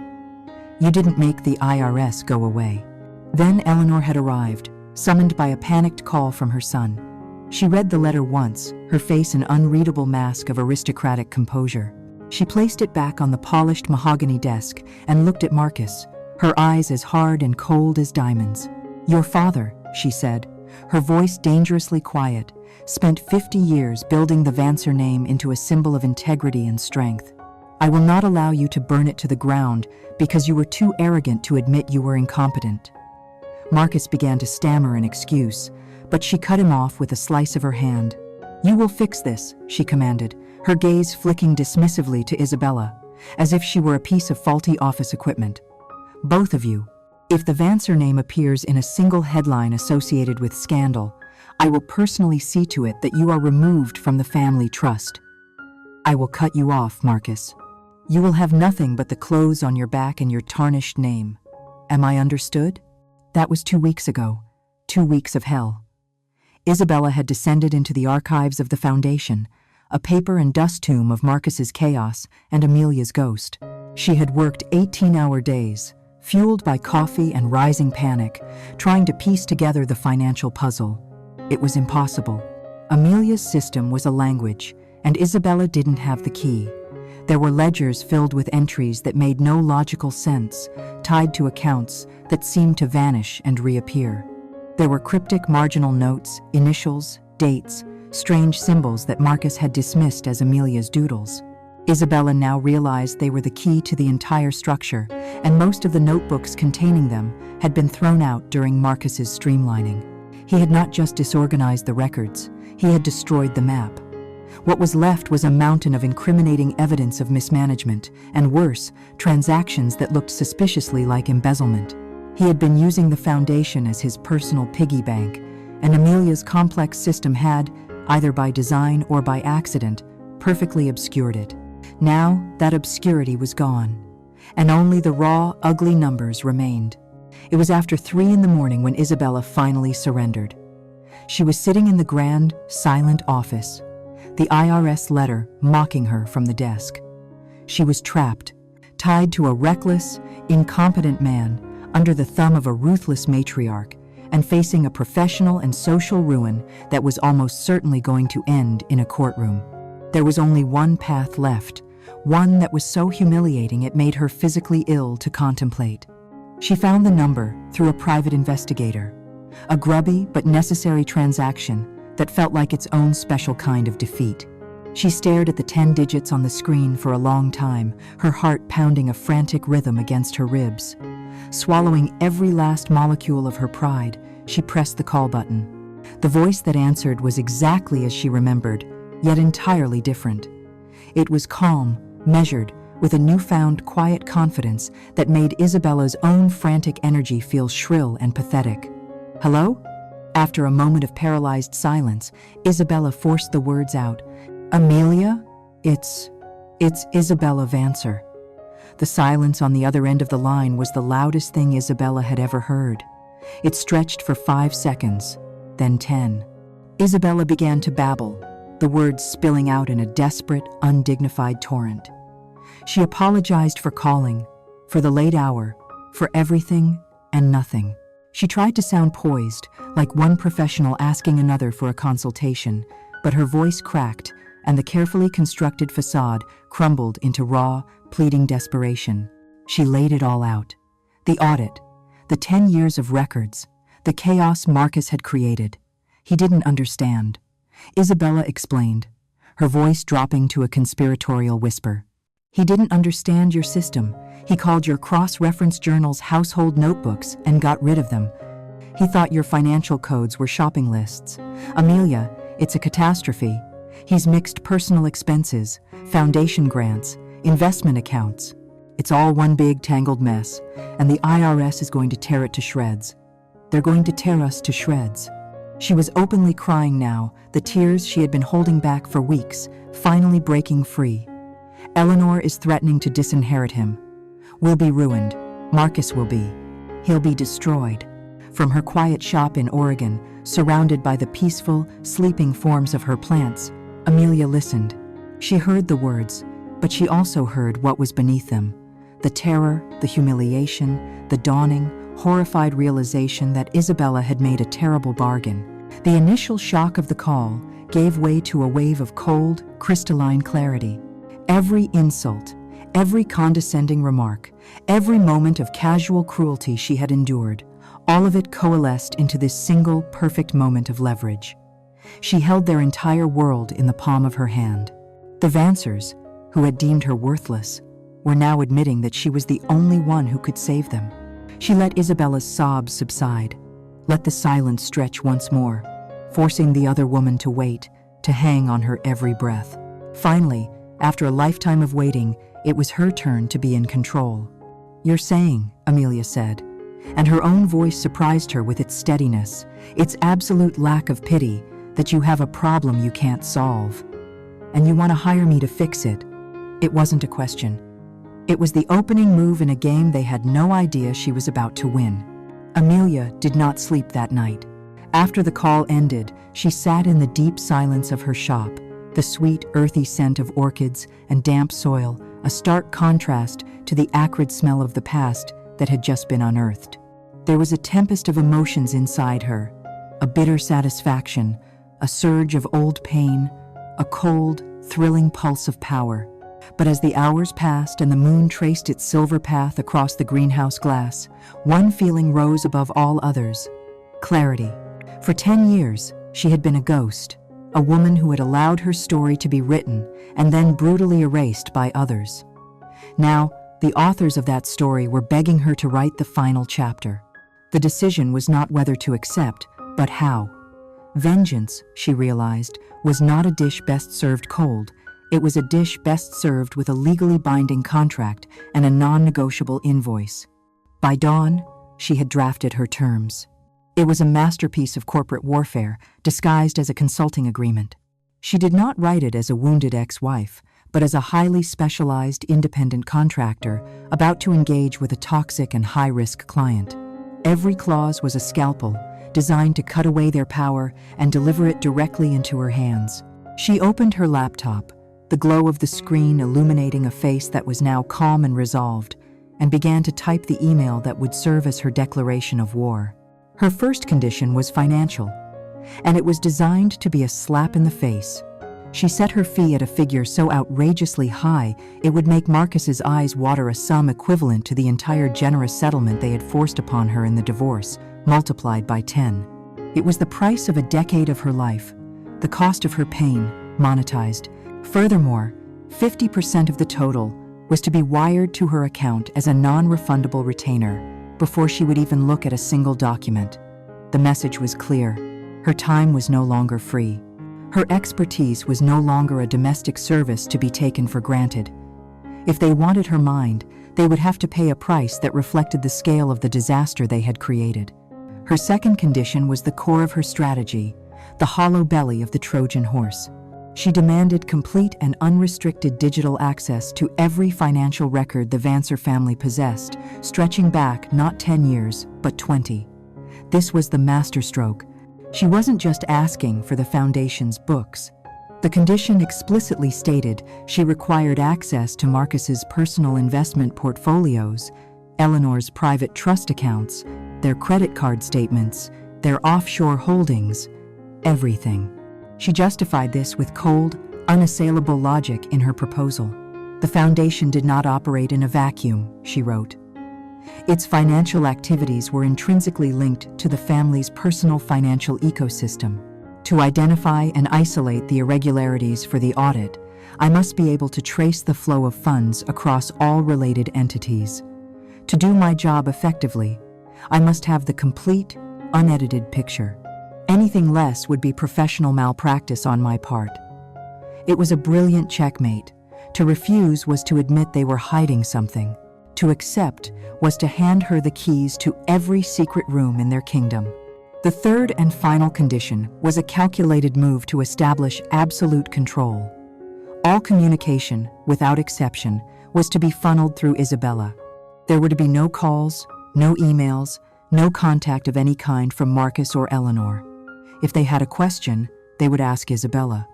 You didn't make the IRS go away. Then Eleanor had arrived, summoned by a panicked call from her son. She read the letter once, her face an unreadable mask of aristocratic composure. She placed it back on the polished mahogany desk and looked at Marcus, her eyes as hard and cold as diamonds. "Your father," she said, her voice dangerously quiet, "spent 50 years building the Vancer name into a symbol of integrity and strength. I will not allow you to burn it to the ground because you were too arrogant to admit you were incompetent." Marcus began to stammer an excuse, but she cut him off with a slice of her hand. "You will fix this," she commanded, her gaze flicking dismissively to Isabella, as if she were a piece of faulty office equipment. "Both of you. If the Vancer name appears in a single headline associated with scandal, I will personally see to it that you are removed from the family trust. I will cut you off, Marcus. You will have nothing but the clothes on your back and your tarnished name. Am I understood?" That was 2 weeks ago. 2 weeks of hell. Isabella had descended into the archives of the Foundation, a paper and dust tomb of Marcus's chaos and Amelia's ghost. She had worked 18-hour days, fueled by coffee and rising panic, trying to piece together the financial puzzle. It was impossible. Amelia's system was a language, and Isabella didn't have the key. There were ledgers filled with entries that made no logical sense, tied to accounts that seemed to vanish and reappear. There were cryptic marginal notes, initials, dates, strange symbols that Marcus had dismissed as Amelia's doodles. Isabella now realized they were the key to the entire structure, and most of the notebooks containing them had been thrown out during Marcus's streamlining. He had not just disorganized the records, he had destroyed the map. What was left was a mountain of incriminating evidence of mismanagement, and worse, transactions that looked suspiciously like embezzlement. He had been using the Foundation as his personal piggy bank, and Amelia's complex system had, either by design or by accident, perfectly obscured it. Now, that obscurity was gone, and only the raw, ugly numbers remained. It was after 3 in the morning when Isabella finally surrendered. She was sitting in the grand, silent office, the IRS letter mocking her from the desk. She was trapped, tied to a reckless, incompetent man under the thumb of a ruthless matriarch, and facing a professional and social ruin that was almost certainly going to end in a courtroom. There was only one path left, one that was so humiliating it made her physically ill to contemplate. She found the number through a private investigator, a grubby but necessary transaction that felt like its own special kind of defeat. She stared at the 10 digits on the screen for a long time, her heart pounding a frantic rhythm against her ribs. Swallowing every last molecule of her pride, she pressed the call button. The voice that answered was exactly as she remembered, yet entirely different. It was calm, measured, with a newfound quiet confidence that made Isabella's own frantic energy feel shrill and pathetic. "Hello?" After a moment of paralyzed silence, Isabella forced the words out. "Amelia? It's Isabella Vancer." The silence on the other end of the line was the loudest thing Isabella had ever heard. It stretched for 5 seconds, then 10. Isabella began to babble, the words spilling out in a desperate, undignified torrent. She apologized for calling, for the late hour, for everything and nothing. She tried to sound poised, like one professional asking another for a consultation, but her voice cracked, and the carefully constructed facade crumbled into raw, pleading desperation. She laid it all out. The audit, the 10 years of records, the chaos Marcus had created. He didn't understand. Isabella explained, her voice dropping to a conspiratorial whisper. "He didn't understand your system. He called your cross-reference journals household notebooks and got rid of them. He thought your financial codes were shopping lists. Amelia, it's a catastrophe. He's mixed personal expenses, foundation grants, investment accounts. It's all one big tangled mess, and the IRS is going to tear it to shreds. They're going to tear us to shreds." She was openly crying now, the tears she had been holding back for weeks, finally breaking free. "Eleanor is threatening to disinherit him. We'll be ruined. Marcus will be. He'll be destroyed." From her quiet shop in Oregon, surrounded by the peaceful, sleeping forms of her plants, Amelia listened. She heard the words, but she also heard what was beneath them. The terror, the humiliation, the dawning, horrified realization that Isabella had made a terrible bargain. The initial shock of the call gave way to a wave of cold, crystalline clarity. Every insult, every condescending remark, every moment of casual cruelty she had endured, all of it coalesced into this single, perfect moment of leverage. She held their entire world in the palm of her hand. The Vancers, who had deemed her worthless, were now admitting that she was the only one who could save them. She let Isabella's sobs subside, let the silence stretch once more, forcing the other woman to wait, to hang on her every breath. Finally, after a lifetime of waiting, it was her turn to be in control. "You're saying," Amelia said, and her own voice surprised her with its steadiness, its absolute lack of pity, that you have a problem you can't solve, and you want to hire me to fix it. It wasn't a question. It was the opening move in a game they had no idea she was about to win. Amelia did not sleep that night. After the call ended, she sat in the deep silence of her shop, the sweet, earthy scent of orchids and damp soil, a stark contrast to the acrid smell of the past that had just been unearthed. There was a tempest of emotions inside her, a bitter satisfaction, a surge of old pain, a cold, thrilling pulse of power. But as the hours passed and the moon traced its silver path across the greenhouse glass, one feeling rose above all others: clarity. For 10 years, she had been a ghost, a woman who had allowed her story to be written and then brutally erased by others. Now, the authors of that story were begging her to write the final chapter. The decision was not whether to accept, but how. Vengeance, she realized, was not a dish best served cold. It was a dish best served with a legally binding contract and a non-negotiable invoice. By dawn, she had drafted her terms. It was a masterpiece of corporate warfare, disguised as a consulting agreement. She did not write it as a wounded ex-wife, but as a highly specialized independent contractor about to engage with a toxic and high-risk client. Every clause was a scalpel, designed to cut away their power and deliver it directly into her hands. She opened her laptop, the glow of the screen illuminating a face that was now calm and resolved, and began to type the email that would serve as her declaration of war. Her first condition was financial, and it was designed to be a slap in the face. She set her fee at a figure so outrageously high it would make Marcus's eyes water, a sum equivalent to the entire generous settlement they had forced upon her in the divorce, multiplied by 10. It was the price of a decade of her life, the cost of her pain, monetized. Furthermore, 50% of the total was to be wired to her account as a non-refundable retainer, before she would even look at a single document. The message was clear. Her time was no longer free. Her expertise was no longer a domestic service to be taken for granted. If they wanted her mind, they would have to pay a price that reflected the scale of the disaster they had created. Her second condition was the core of her strategy, the hollow belly of the Trojan horse. She demanded complete and unrestricted digital access to every financial record the Vancer family possessed, stretching back not 10 years, but 20. This was the masterstroke. She wasn't just asking for the Foundation's books. The condition explicitly stated she required access to Marcus's personal investment portfolios, Eleanor's private trust accounts, their credit card statements, their offshore holdings, everything. She justified this with cold, unassailable logic in her proposal. The Foundation did not operate in a vacuum, she wrote. Its financial activities were intrinsically linked to the family's personal financial ecosystem. To identify and isolate the irregularities for the audit, I must be able to trace the flow of funds across all related entities. To do my job effectively, I must have the complete, unedited picture. Anything less would be professional malpractice on my part. It was a brilliant checkmate. To refuse was to admit they were hiding something. To accept was to hand her the keys to every secret room in their kingdom. The third and final condition was a calculated move to establish absolute control. All communication, without exception, was to be funneled through Isabella. There were to be no calls, no emails, no contact of any kind from Marcus or Eleanor. If they had a question, they would ask Isabella.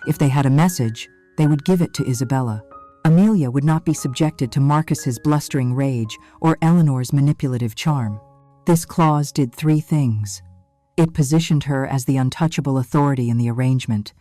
If they had a message, they would give it to Isabella. Amelia would not be subjected to Marcus's blustering rage or Eleanor's manipulative charm. This clause did three things. It positioned her as the untouchable authority in the arrangement.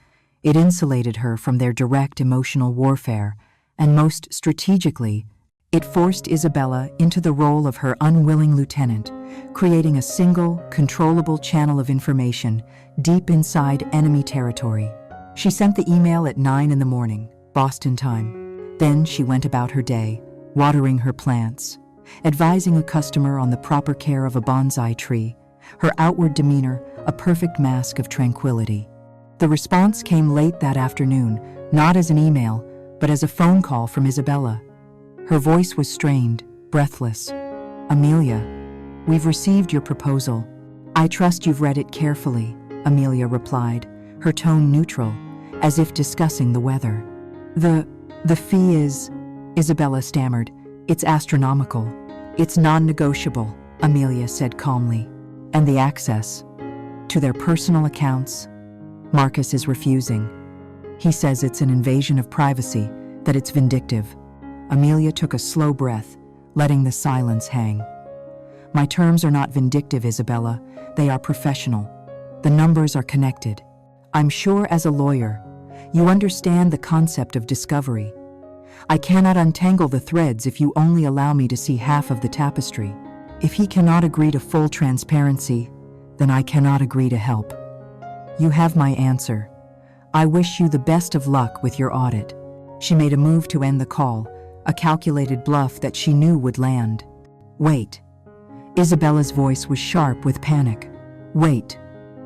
It insulated her from their direct emotional warfare, and most strategically, it forced Isabella into the role of her unwilling lieutenant, creating a single, controllable channel of information deep inside enemy territory. She sent the email at 9 a.m, Boston time. Then she went about her day, watering her plants, advising a customer on the proper care of a bonsai tree, her outward demeanor a perfect mask of tranquility. The response came late that afternoon, not as an email, but as a phone call from Isabella. Her voice was strained, breathless. "Amelia, we've received your proposal. I trust you've read it carefully," Amelia replied, her tone neutral, as if discussing the weather. The fee is," Isabella stammered. "It's astronomical. It's non-negotiable," Amelia said calmly. "And the access to their personal accounts? Marcus is refusing. He says it's an invasion of privacy, that it's vindictive." Amelia took a slow breath, letting the silence hang. "My terms are not vindictive, Isabella. They are professional. The numbers are connected. I'm sure as a lawyer, you understand the concept of discovery. I cannot untangle the threads if you only allow me to see half of the tapestry. If he cannot agree to full transparency, then I cannot agree to help. You have my answer. I wish you the best of luck with your audit." She made a move to end the call, a calculated bluff that she knew would land. "Wait." Isabella's voice was sharp with panic. "Wait.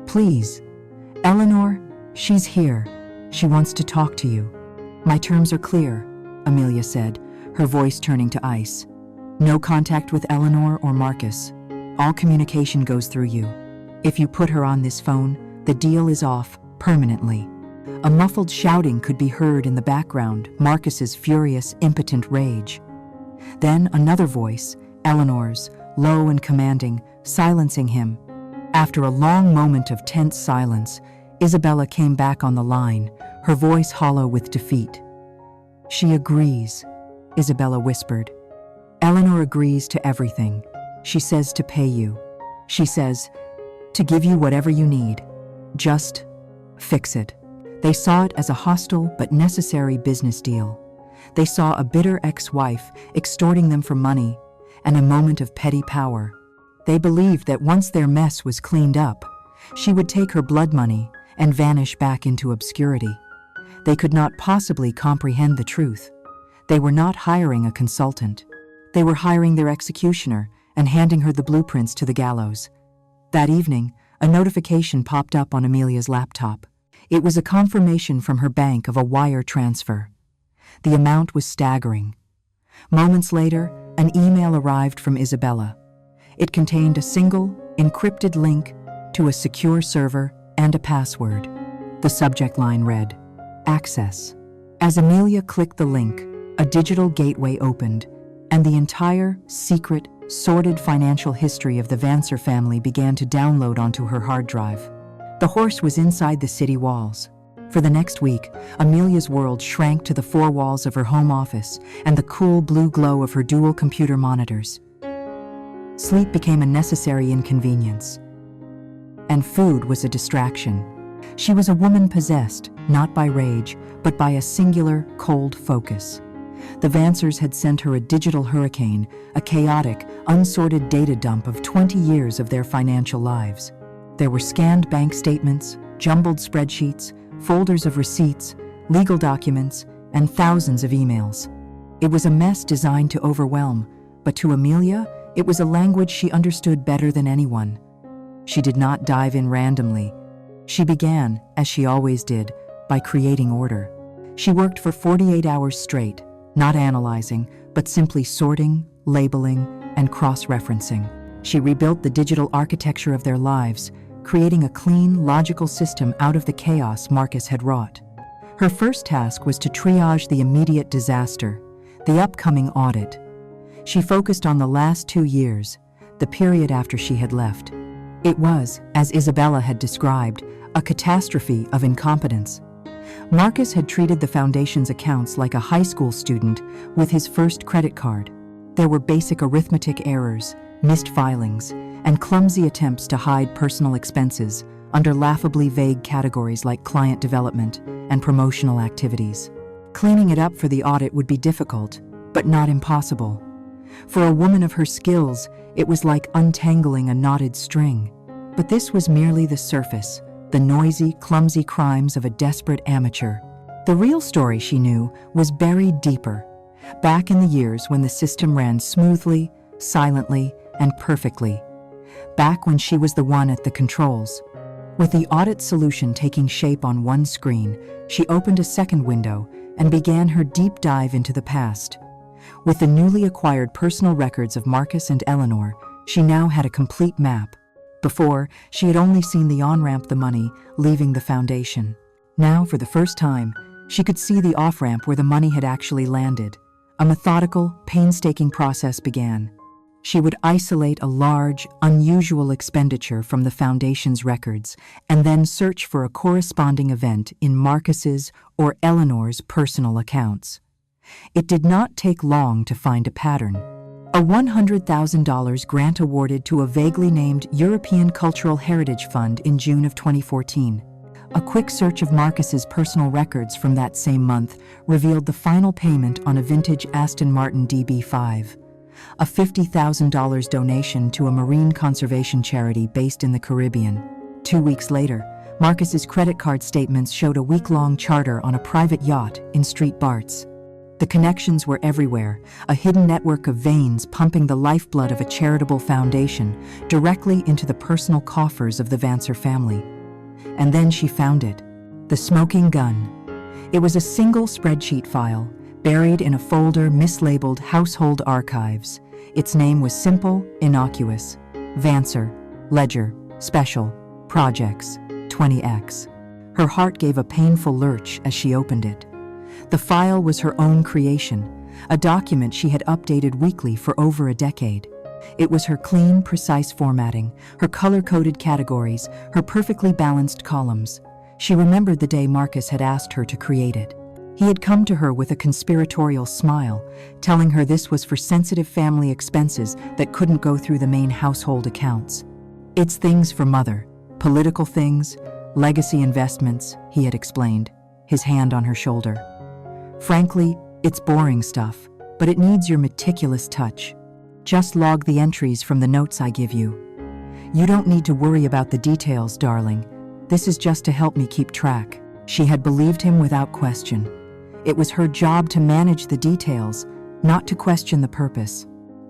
Please. Eleanor, she's here. She wants to talk to you." "My terms are clear," Amelia said, her voice turning to ice. "No contact with Eleanor or Marcus. All communication goes through you. If you put her on this phone, the deal is off, permanently." A muffled shouting could be heard in the background, Marcus's furious, impotent rage. Then another voice, Eleanor's, low and commanding, silencing him. After a long moment of tense silence, Isabella came back on the line, her voice hollow with defeat. "She agrees," Isabella whispered. "Eleanor agrees to everything. She says to pay you. She says to give you whatever you need. Just fix it." They saw it as a hostile but necessary business deal. They saw a bitter ex-wife extorting them for money and a moment of petty power. They believed that once their mess was cleaned up, she would take her blood money and vanish back into obscurity. They could not possibly comprehend the truth. They were not hiring a consultant. They were hiring their executioner, and handing her the blueprints to the gallows. That evening, a notification popped up on Amelia's laptop. It was a confirmation from her bank of a wire transfer. The amount was staggering. Moments later, an email arrived from Isabella. It contained a single, encrypted link to a secure server and a password. The subject line read, "Access." As Amelia clicked the link, a digital gateway opened, and the entire, secret, sordid financial history of the Vancer family began to download onto her hard drive. The horse was inside the city walls. For the next week, Amelia's world shrank to the four walls of her home office and the cool blue glow of her dual computer monitors. Sleep became a necessary inconvenience, and food was a distraction. She was a woman possessed, not by rage, but by a singular, cold focus. The Vancers had sent her a digital hurricane, a chaotic, unsorted data dump of 20 years of their financial lives. There were scanned bank statements, jumbled spreadsheets, folders of receipts, legal documents, and thousands of emails. It was a mess designed to overwhelm, but to Amelia, it was a language she understood better than anyone. She did not dive in randomly. She began, as she always did, by creating order. She worked for 48 hours straight, not analyzing, but simply sorting, labeling, and cross-referencing. She rebuilt the digital architecture of their lives, creating a clean, logical system out of the chaos Marcus had wrought. Her first task was to triage the immediate disaster, the upcoming audit. She focused on the last 2 years, the period after she had left. It was, as Isabella had described, a catastrophe of incompetence. Marcus had treated the foundation's accounts like a high school student with his first credit card. There were basic arithmetic errors, missed filings, and clumsy attempts to hide personal expenses under laughably vague categories like client development and promotional activities. Cleaning it up for the audit would be difficult, but not impossible. For a woman of her skills, it was like untangling a knotted string. But this was merely the surface, the noisy, clumsy crimes of a desperate amateur. The real story, she knew, was buried deeper, back in the years when the system ran smoothly, silently, and perfectly. Back when she was the one at the controls. With the audit solution taking shape on one screen, she opened a second window and began her deep dive into the past. With the newly acquired personal records of Marcus and Eleanor, she now had a complete map. Before, she had only seen the on-ramp, the money, leaving the foundation. Now, for the first time, she could see the off-ramp where the money had actually landed. A methodical, painstaking process began. She would isolate a large, unusual expenditure from the foundation's records and then search for a corresponding event in Marcus's or Eleanor's personal accounts. It did not take long to find a pattern. A $100,000 grant awarded to a vaguely named European Cultural Heritage Fund in June of 2014. A quick search of Marcus's personal records from that same month revealed the final payment on a vintage Aston Martin DB5. A $50,000 donation to a marine conservation charity based in the Caribbean. 2 weeks later, Marcus's credit card statements showed a week-long charter on a private yacht in Street Barts. The connections were everywhere, a hidden network of veins pumping the lifeblood of a charitable foundation directly into the personal coffers of the Vancer family. And then she found it, the smoking gun. It was a single spreadsheet file, buried in a folder mislabeled Household Archives. Its name was simple, innocuous: Vancer, Ledger, Special, Projects, 20X. Her heart gave a painful lurch as she opened it. The file was her own creation, a document she had updated weekly for over a decade. It was her clean, precise formatting, her color-coded categories, her perfectly balanced columns. She remembered the day Marcus had asked her to create it. He had come to her with a conspiratorial smile, telling her this was for sensitive family expenses that couldn't go through the main household accounts. It's things for Mother, political things, legacy investments, he had explained, his hand on her shoulder. Frankly, it's boring stuff, but it needs your meticulous touch. Just log the entries from the notes I give you. You don't need to worry about the details, darling. This is just to help me keep track. She had believed him without question. It was her job to manage the details, not to question the purpose.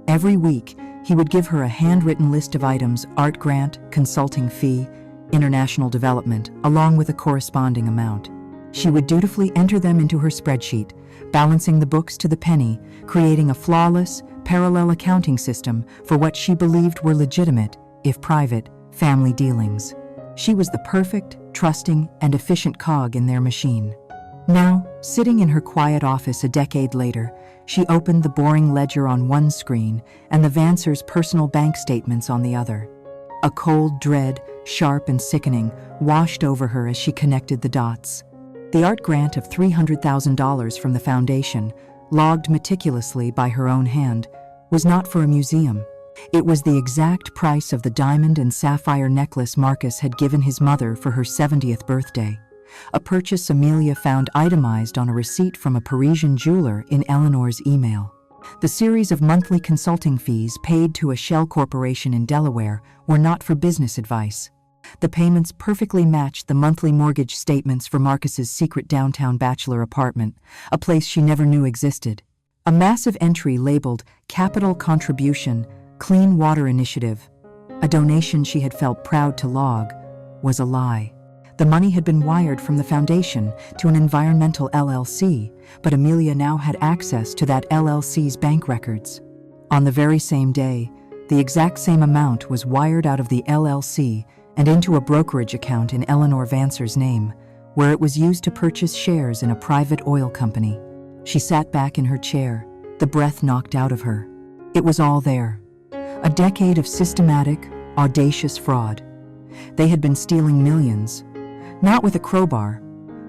Every week, he would give her a handwritten list of items: art grant, consulting fee, international development, along with a corresponding amount. She would dutifully enter them into her spreadsheet, balancing the books to the penny, creating a flawless, parallel accounting system for what she believed were legitimate, if private, family dealings. She was the perfect, trusting, and efficient cog in their machine. Now, sitting in her quiet office a decade later, she opened the boring ledger on one screen and the Vancers' personal bank statements on the other. A cold dread, sharp and sickening, washed over her as she connected the dots. The art grant of $300,000 from the foundation, logged meticulously by her own hand, was not for a museum. It was the exact price of the diamond and sapphire necklace Marcus had given his mother for her 70th birthday, a purchase Amelia found itemized on a receipt from a Parisian jeweler in Eleanor's email. The series of monthly consulting fees paid to a shell corporation in Delaware were not for business advice. The payments perfectly matched the monthly mortgage statements for Marcus's secret downtown bachelor apartment, a place she never knew existed. A massive entry labeled Capital Contribution, Clean Water Initiative, a donation she had felt proud to log, was a lie. The money had been wired from the foundation to an environmental LLC, but Amelia now had access to that LLC's bank records. On the very same day, the exact same amount was wired out of the LLC and into a brokerage account in Eleanor Vancer's name, where it was used to purchase shares in a private oil company. She sat back in her chair, the breath knocked out of her. It was all there. A decade of systematic, audacious fraud. They had been stealing millions, not with a crowbar,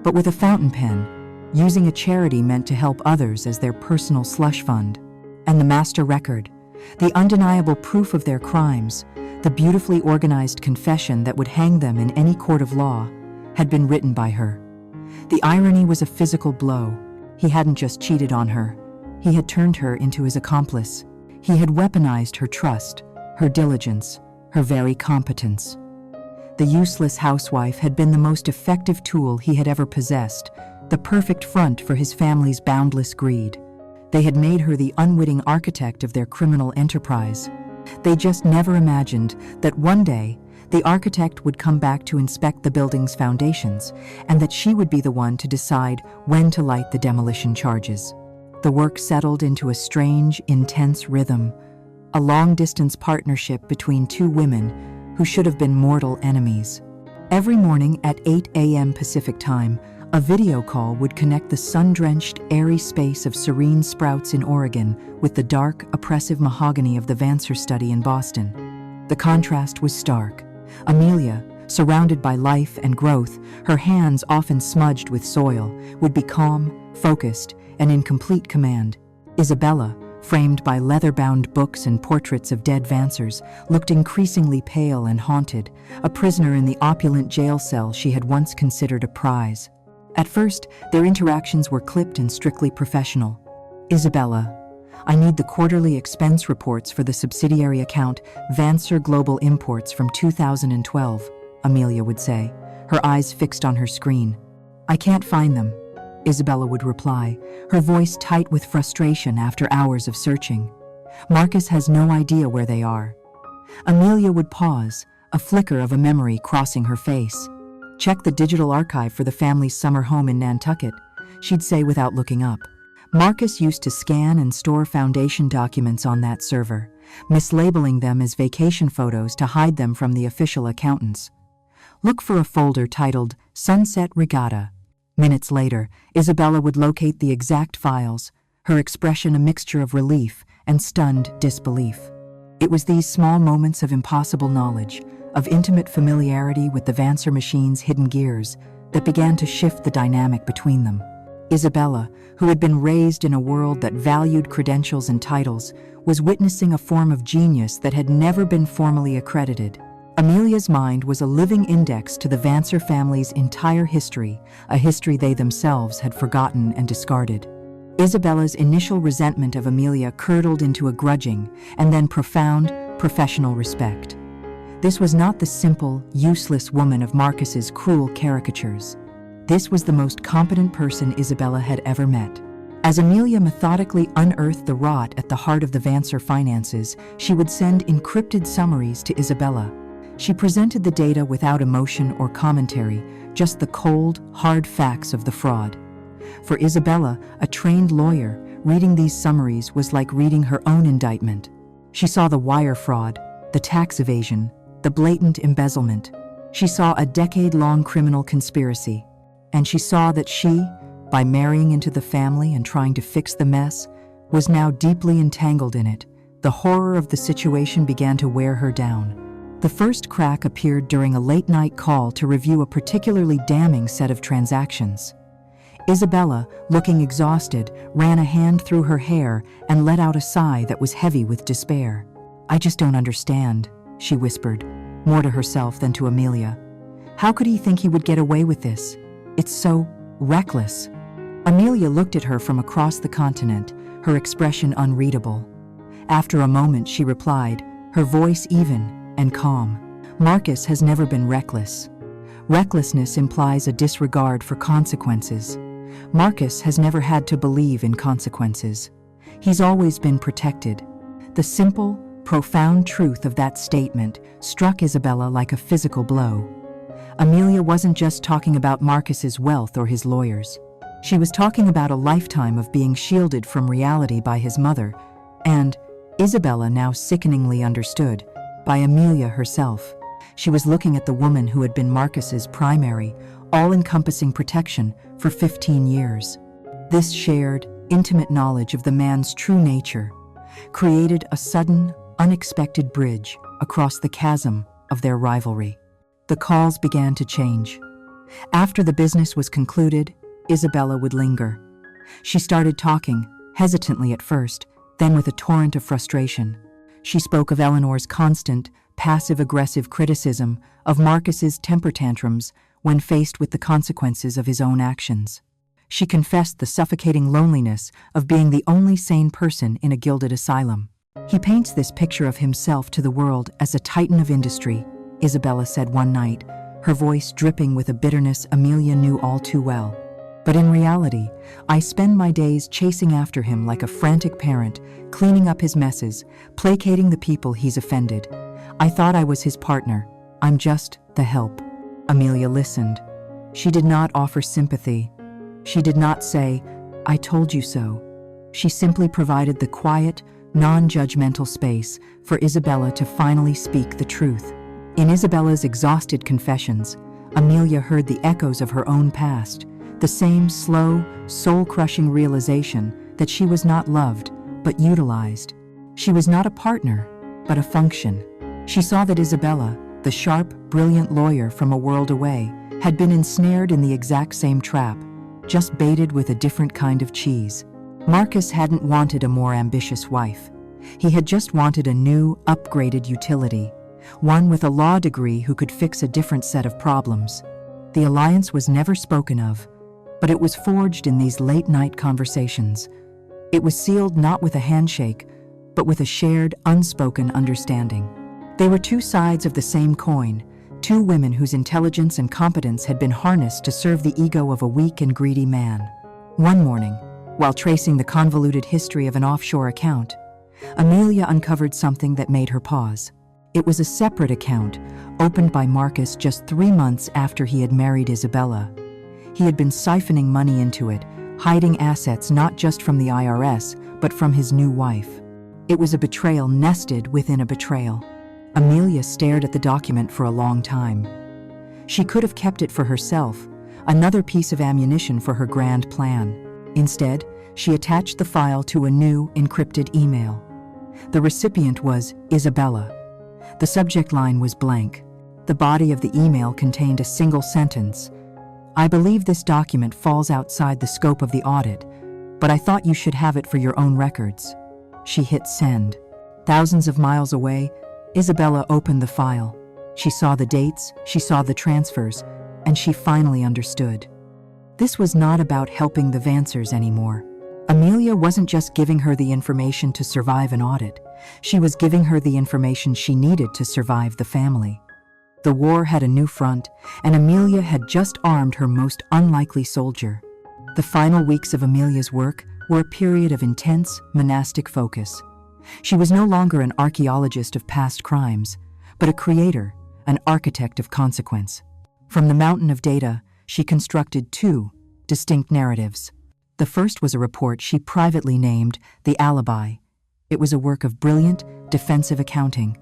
but with a fountain pen, using a charity meant to help others as their personal slush fund. And the master record, the undeniable proof of their crimes, the beautifully organized confession that would hang them in any court of law, had been written by her. The irony was a physical blow. He hadn't just cheated on her. He had turned her into his accomplice. He had weaponized her trust, her diligence, her very competence. The useless housewife had been the most effective tool he had ever possessed, the perfect front for his family's boundless greed. They had made her the unwitting architect of their criminal enterprise. They just never imagined that one day the architect would come back to inspect the building's foundations, and that she would be the one to decide when to light the demolition charges. The work settled into a strange, intense rhythm, a long-distance partnership between two women who should have been mortal enemies. Every morning at 8 a.m. Pacific Time, a video call would connect the sun-drenched, airy space of Serene Sprouts in Oregon with the dark, oppressive mahogany of the Vancer study in Boston. The contrast was stark. Amelia, surrounded by life and growth, her hands often smudged with soil, would be calm, focused, and in complete command. Isabella, framed by leather-bound books and portraits of dead Vancers, looked increasingly pale and haunted, a prisoner in the opulent jail cell she had once considered a prize. At first, their interactions were clipped and strictly professional. "Isabella, I need the quarterly expense reports for the subsidiary account Vancer Global Imports from 2012, Amelia would say, her eyes fixed on her screen. "I can't find them," Isabella would reply, her voice tight with frustration after hours of searching. "Marcus has no idea where they are." Amelia would pause, a flicker of a memory crossing her face. "Check the digital archive for the family's summer home in Nantucket," she'd say without looking up. Marcus used to scan and store foundation documents on that server, mislabeling them as vacation photos to hide them from the official accountants. "Look for a folder titled Sunset Regatta." Minutes later, Isabella would locate the exact files, her expression a mixture of relief and stunned disbelief. It was these small moments of impossible knowledge, of intimate familiarity with the Vancer machine's hidden gears, that began to shift the dynamic between them. Isabella, who had been raised in a world that valued credentials and titles, was witnessing a form of genius that had never been formally accredited. Amelia's mind was a living index to the Vancer family's entire history, a history they themselves had forgotten and discarded. Isabella's initial resentment of Amelia curdled into a grudging and then profound, professional respect. This was not the simple, useless woman of Marcus's cruel caricatures. This was the most competent person Isabella had ever met. As Amelia methodically unearthed the rot at the heart of the Vancer finances, she would send encrypted summaries to Isabella. She presented the data without emotion or commentary, just the cold, hard facts of the fraud. For Isabella, a trained lawyer, reading these summaries was like reading her own indictment. She saw the wire fraud, the tax evasion, the blatant embezzlement. She saw a decade-long criminal conspiracy. And she saw that she, by marrying into the family and trying to fix the mess, was now deeply entangled in it. The horror of the situation began to wear her down. The first crack appeared during a late-night call to review a particularly damning set of transactions. Isabella, looking exhausted, ran a hand through her hair and let out a sigh that was heavy with despair. "I just don't understand," she whispered, more to herself than to Amelia. "How could he think he would get away with this? It's so reckless." Amelia looked at her from across the continent, her expression unreadable. After a moment, she replied, her voice even and calm. "Marcus has never been reckless. Recklessness implies a disregard for consequences. Marcus has never had to believe in consequences. He's always been protected." The simple, profound truth of that statement struck Isabella like a physical blow. Amelia wasn't just talking about Marcus's wealth or his lawyers. She was talking about a lifetime of being shielded from reality by his mother, and, Isabella now sickeningly understood, by Amelia herself. She was looking at the woman who had been Marcus's primary, all-encompassing protection for 15 years. This shared, intimate knowledge of the man's true nature created a sudden, unexpected bridge across the chasm of their rivalry. The calls began to change. After the business was concluded, Isabella would linger. She started talking, hesitantly at first, then with a torrent of frustration. She spoke of Eleanor's constant, passive-aggressive criticism, of Marcus's temper tantrums when faced with the consequences of his own actions. She confessed the suffocating loneliness of being the only sane person in a gilded asylum. "He paints this picture of himself to the world as a titan of industry," Isabella said one night, her voice dripping with a bitterness Amelia knew all too well. "But in reality, I spend my days chasing after him like a frantic parent, cleaning up his messes, placating the people he's offended. I thought I was his partner. I'm just the help." Amelia listened. She did not offer sympathy. She did not say, "I told you so." She simply provided the quiet, non-judgmental space for Isabella to finally speak the truth. In Isabella's exhausted confessions, Amelia heard the echoes of her own past, the same slow, soul-crushing realization that she was not loved, but utilized. She was not a partner, but a function. She saw that Isabella, the sharp, brilliant lawyer from a world away, had been ensnared in the exact same trap, just baited with a different kind of cheese. Marcus hadn't wanted a more ambitious wife. He had just wanted a new, upgraded utility, one with a law degree who could fix a different set of problems. The alliance was never spoken of, but it was forged in these late-night conversations. It was sealed not with a handshake, but with a shared, unspoken understanding. They were two sides of the same coin, two women whose intelligence and competence had been harnessed to serve the ego of a weak and greedy man. One morning, while tracing the convoluted history of an offshore account, Amelia uncovered something that made her pause. It was a separate account, opened by Marcus just 3 months after he had married Isabella. He had been siphoning money into it, hiding assets not just from the IRS, but from his new wife. It was a betrayal nested within a betrayal. Amelia stared at the document for a long time. She could have kept it for herself, another piece of ammunition for her grand plan. Instead, she attached the file to a new, encrypted email. The recipient was Isabella. The subject line was blank. The body of the email contained a single sentence. "I believe this document falls outside the scope of the audit, but I thought you should have it for your own records." She hit send. Thousands of miles away, Isabella opened the file. She saw the dates, she saw the transfers, and she finally understood. This was not about helping the Vancers anymore. Amelia wasn't just giving her the information to survive an audit. She was giving her the information she needed to survive the family. The war had a new front, and Amelia had just armed her most unlikely soldier. The final weeks of Amelia's work, were a period of intense monastic focus. She was no longer an archaeologist of past crimes, but a creator, an architect of consequence. From the mountain of data, she constructed two distinct narratives. The first was a report she privately named The Alibi. It was a work of brilliant, defensive accounting.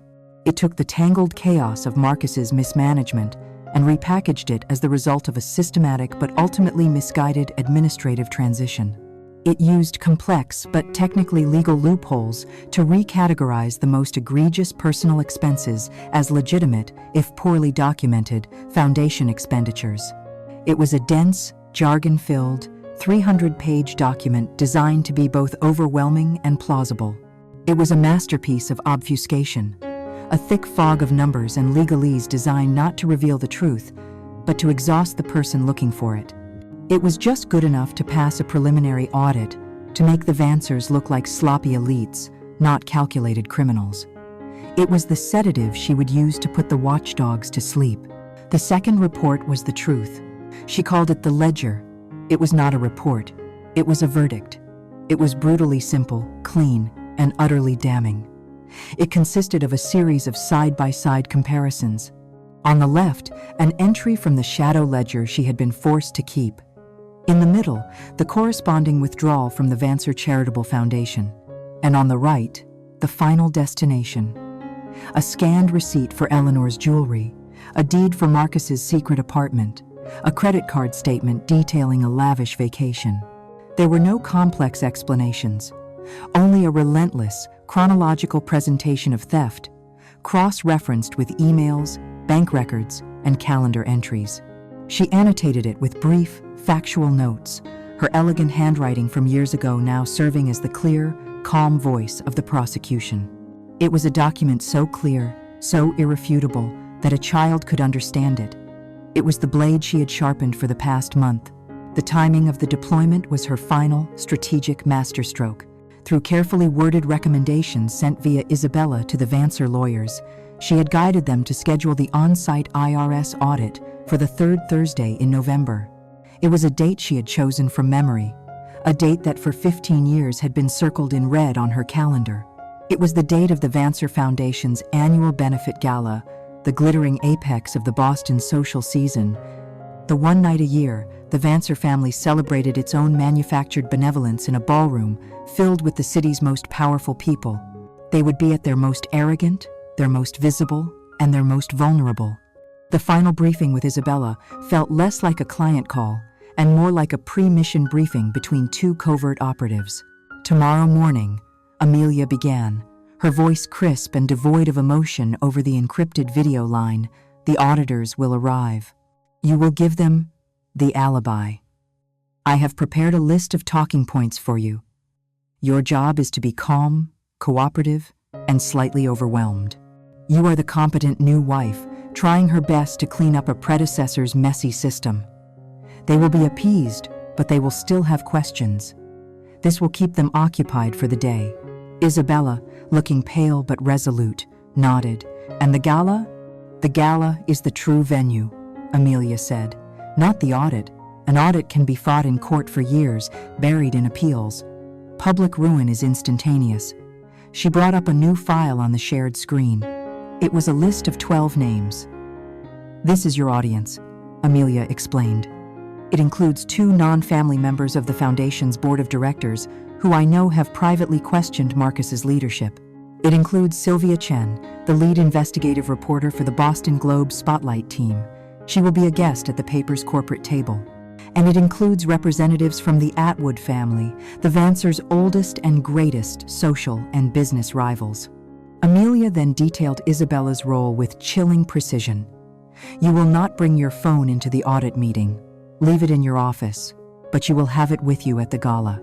It took the tangled chaos of Marcus's mismanagement and repackaged it as the result of a systematic but ultimately misguided administrative transition. It used complex but technically legal loopholes to recategorize the most egregious personal expenses as legitimate, if poorly documented, foundation expenditures. It was a dense, jargon-filled, 300-page document designed to be both overwhelming and plausible. It was a masterpiece of obfuscation, a thick fog of numbers and legalese designed not to reveal the truth, but to exhaust the person looking for it. It was just good enough to pass a preliminary audit, to make the Vancers look like sloppy elites, not calculated criminals. It was the sedative she would use to put the watchdogs to sleep. The second report was the truth. She called it the ledger. It was not a report. It was a verdict. It was brutally simple, clean, and utterly damning. It consisted of a series of side-by-side comparisons. On the left, an entry from the shadow ledger she had been forced to keep. In the middle, the corresponding withdrawal from the Vancer Charitable Foundation. And on the right, the final destination. A scanned receipt for Eleanor's jewelry, a deed for Marcus's secret apartment, a credit card statement detailing a lavish vacation. There were no complex explanations, only a relentless, chronological presentation of theft, cross-referenced with emails, bank records, and calendar entries. She annotated it with brief, factual notes, her elegant handwriting from years ago now serving as the clear, calm voice of the prosecution. It was a document so clear, so irrefutable, that a child could understand it. It was the blade she had sharpened for the past month. The timing of the deployment was her final, strategic masterstroke. Through carefully worded recommendations sent via Isabella to the Vancer lawyers, she had guided them to schedule the on-site IRS audit for the third Thursday in November. It was a date she had chosen from memory, a date that for 15 years had been circled in red on her calendar. It was the date of the Vancer Foundation's annual benefit gala, the glittering apex of the Boston social season. The one night a year, the Vancer family celebrated its own manufactured benevolence in a ballroom filled with the city's most powerful people. They would be at their most arrogant, their most visible, and their most vulnerable. The final briefing with Isabella felt less like a client call and more like a pre-mission briefing between two covert operatives. Tomorrow morning, Amelia began, her voice crisp and devoid of emotion over the encrypted video line, "The auditors will arrive. You will give them the alibi. I have prepared a list of talking points for you. Your job is to be calm, cooperative, and slightly overwhelmed. You are the competent new wife, trying her best to clean up a predecessor's messy system. They will be appeased, but they will still have questions. This will keep them occupied for the day." Isabella, looking pale but resolute, nodded. "And the gala?" "The gala is the true venue," Amelia said. "Not the audit. An audit can be fought in court for years, buried in appeals. Public ruin is instantaneous." She brought up a new file on the shared screen. It was a list of 12 names. "This is your audience," Amelia explained. "It includes 2 non-family members of the Foundation's board of directors who I know have privately questioned Marcus's leadership. It includes Sylvia Chen, the lead investigative reporter for the Boston Globe Spotlight team. She will be a guest at the paper's corporate table. And it includes representatives from the Atwood family, the Vancers' oldest and greatest social and business rivals." Amelia then detailed Isabella's role with chilling precision. "You will not bring your phone into the audit meeting. Leave it in your office, but you will have it with you at the gala.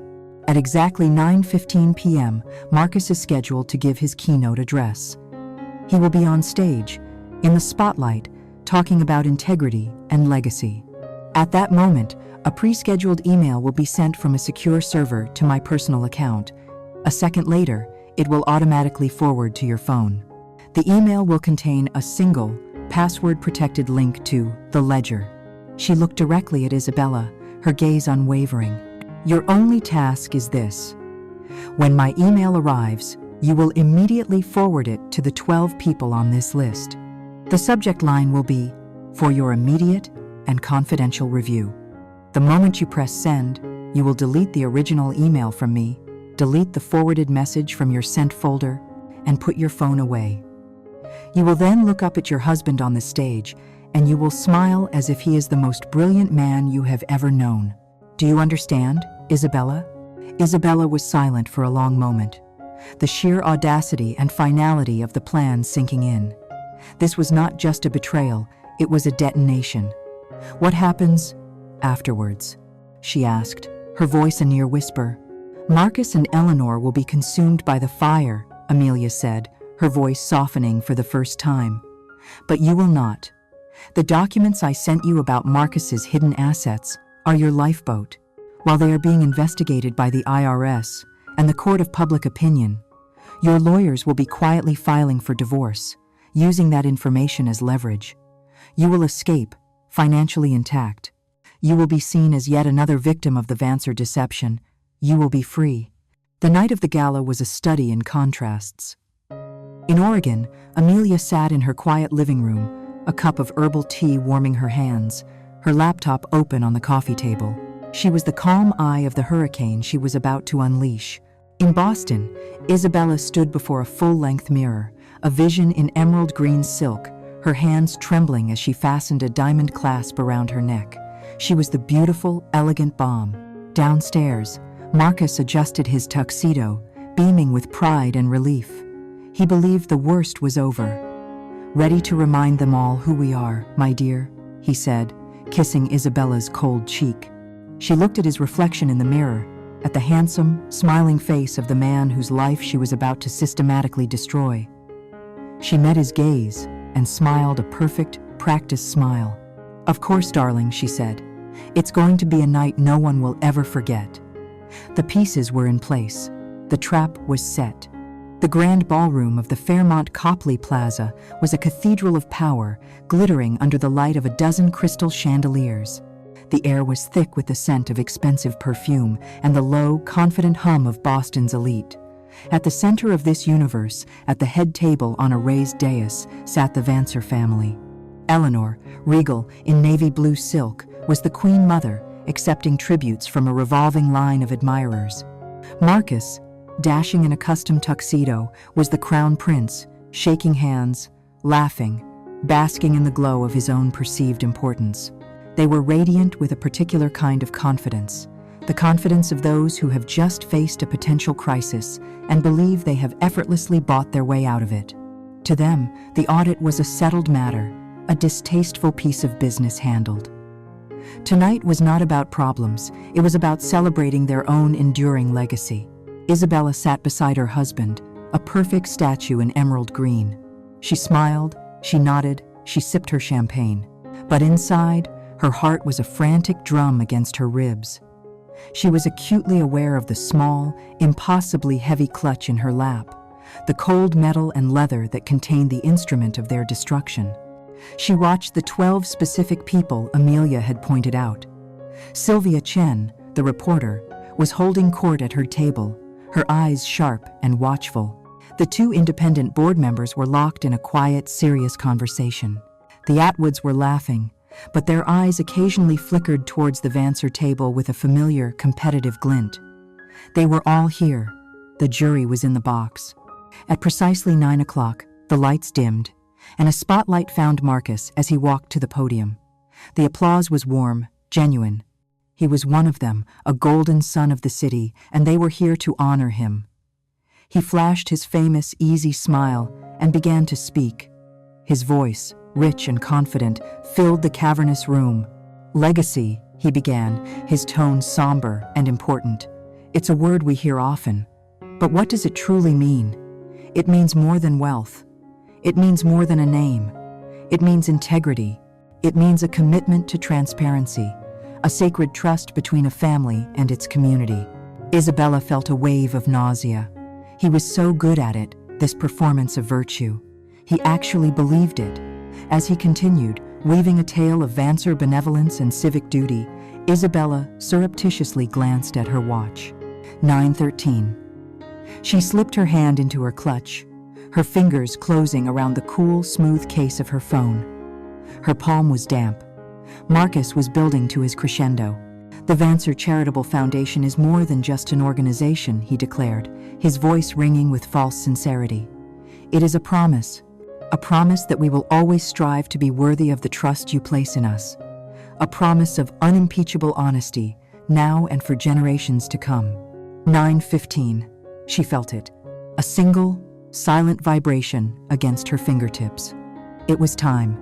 At exactly 9:15 p.m., Marcus is scheduled to give his keynote address. He will be on stage, in the spotlight, talking about integrity and legacy. At that moment, a pre-scheduled email will be sent from a secure server to my personal account. A second later, it will automatically forward to your phone. The email will contain a single, password-protected link to the ledger." She looked directly at Isabella, her gaze unwavering. Your only task is this. When my email arrives, you will immediately forward it to the 12 people on this list. The subject line will be, "For your immediate and confidential review." The moment you press send, you will delete the original email from me, delete the forwarded message from your sent folder, and put your phone away. You will then look up at your husband on the stage, and you will smile as if he is the most brilliant man you have ever known. Do you understand, Isabella? Isabella was silent for a long moment, the sheer audacity and finality of the plan sinking in. This was not just a betrayal, it was a detonation. "What happens afterwards?" she asked, her voice a near whisper. "Marcus and Eleanor will be consumed by the fire," Amelia said, her voice softening for the first time. "But you will not. The documents I sent you about Marcus's hidden assets are your lifeboat. While they are being investigated by the IRS and the Court of Public Opinion, your lawyers will be quietly filing for divorce, using that information as leverage. You will escape, financially intact. You will be seen as yet another victim of the Vancer deception. You will be free." The night of the gala was a study in contrasts. In Oregon, Amelia sat in her quiet living room, a cup of herbal tea warming her hands, her laptop open on the coffee table. She was the calm eye of the hurricane she was about to unleash. In Boston, Isabella stood before a full-length mirror, a vision in emerald green silk, her hands trembling as she fastened a diamond clasp around her neck. She was the beautiful, elegant bomb. Downstairs, Marcus adjusted his tuxedo, beaming with pride and relief. He believed the worst was over. "Ready to remind them all who we are, my dear," he said, kissing Isabella's cold cheek. She looked at his reflection in the mirror, at the handsome, smiling face of the man whose life she was about to systematically destroy. She met his gaze and smiled a perfect, practiced smile. "Of course, darling," she said. "It's going to be a night no one will ever forget." The pieces were in place. The trap was set. The grand ballroom of the Fairmont Copley Plaza was a cathedral of power, glittering under the light of a dozen crystal chandeliers. The air was thick with the scent of expensive perfume and the low, confident hum of Boston's elite. At the center of this universe, at the head table on a raised dais, sat the Vancer family. Eleanor, regal in navy blue silk, was the Queen Mother, accepting tributes from a revolving line of admirers. Marcus, dashing in a custom tuxedo, was the Crown Prince, shaking hands, laughing, basking in the glow of his own perceived importance. They were radiant with a particular kind of confidence, the confidence of those who have just faced a potential crisis and believe they have effortlessly bought their way out of it. To them, the audit was a settled matter, a distasteful piece of business handled. Tonight was not about problems, it was about celebrating their own enduring legacy. Isabella sat beside her husband, a perfect statue in emerald green. She smiled, she nodded, she sipped her champagne. But inside, her heart was a frantic drum against her ribs. She was acutely aware of the small, impossibly heavy clutch in her lap, the cold metal and leather that contained the instrument of their destruction. She watched the 12 specific people Amelia had pointed out. Sylvia Chen, the reporter, was holding court at her table, her eyes sharp and watchful. The 2 independent board members were locked in a quiet, serious conversation. The Atwoods were laughing, but their eyes occasionally flickered towards the Vancer table with a familiar, competitive glint. They were all here. The jury was in the box. At precisely 9 o'clock, the lights dimmed, and a spotlight found Marcus as he walked to the podium. The applause was warm, genuine. He was one of them, a golden son of the city, and they were here to honor him. He flashed his famous, easy smile and began to speak. His voice, rich and confident, filled the cavernous room. "Legacy," he began, his tone somber and important. "It's a word we hear often. But what does it truly mean? It means more than wealth. It means more than a name. It means integrity. It means a commitment to transparency, a sacred trust between a family and its community." Isabella felt a wave of nausea. He was so good at it, this performance of virtue. He actually believed it. As he continued, weaving a tale of Vancer benevolence and civic duty, Isabella surreptitiously glanced at her watch. 9:13. She slipped her hand into her clutch, her fingers closing around the cool, smooth case of her phone. Her palm was damp. Marcus was building to his crescendo. "The Vancer Charitable Foundation is more than just an organization," he declared, his voice ringing with false sincerity. "It is a promise that we will always strive to be worthy of the trust you place in us. A promise of unimpeachable honesty, now and for generations to come." 9:15. She felt it. A single, silent vibration against her fingertips. It was time.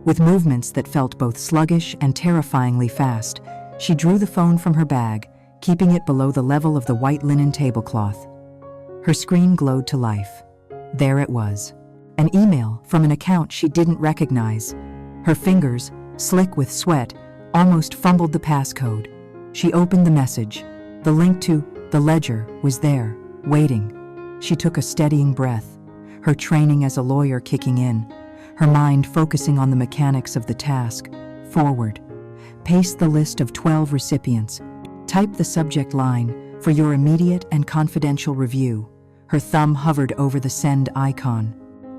With movements that felt both sluggish and terrifyingly fast, she drew the phone from her bag, keeping it below the level of the white linen tablecloth. Her screen glowed to life. There it was. An email from an account she didn't recognize. Her fingers, slick with sweat, almost fumbled the passcode. She opened the message. The link to the ledger was there, waiting. She took a steadying breath, her training as a lawyer kicking in, her mind focusing on the mechanics of the task. Forward. Paste the list of 12 recipients. Type the subject line, "For your immediate and confidential review." Her thumb hovered over the send icon.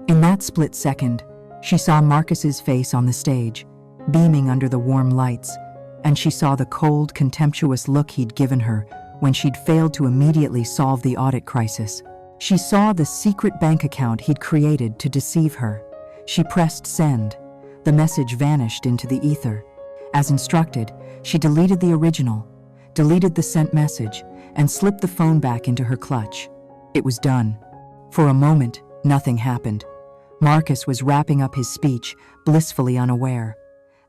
In that split second, she saw Marcus's face on the stage, beaming under the warm lights, and she saw the cold, contemptuous look he'd given her when she'd failed to immediately solve the audit crisis. She saw the secret bank account he'd created to deceive her. She pressed send. The message vanished into the ether. As instructed, she deleted the original, deleted the sent message, and slipped the phone back into her clutch. It was done. For a moment, nothing happened. Marcus was wrapping up his speech, blissfully unaware.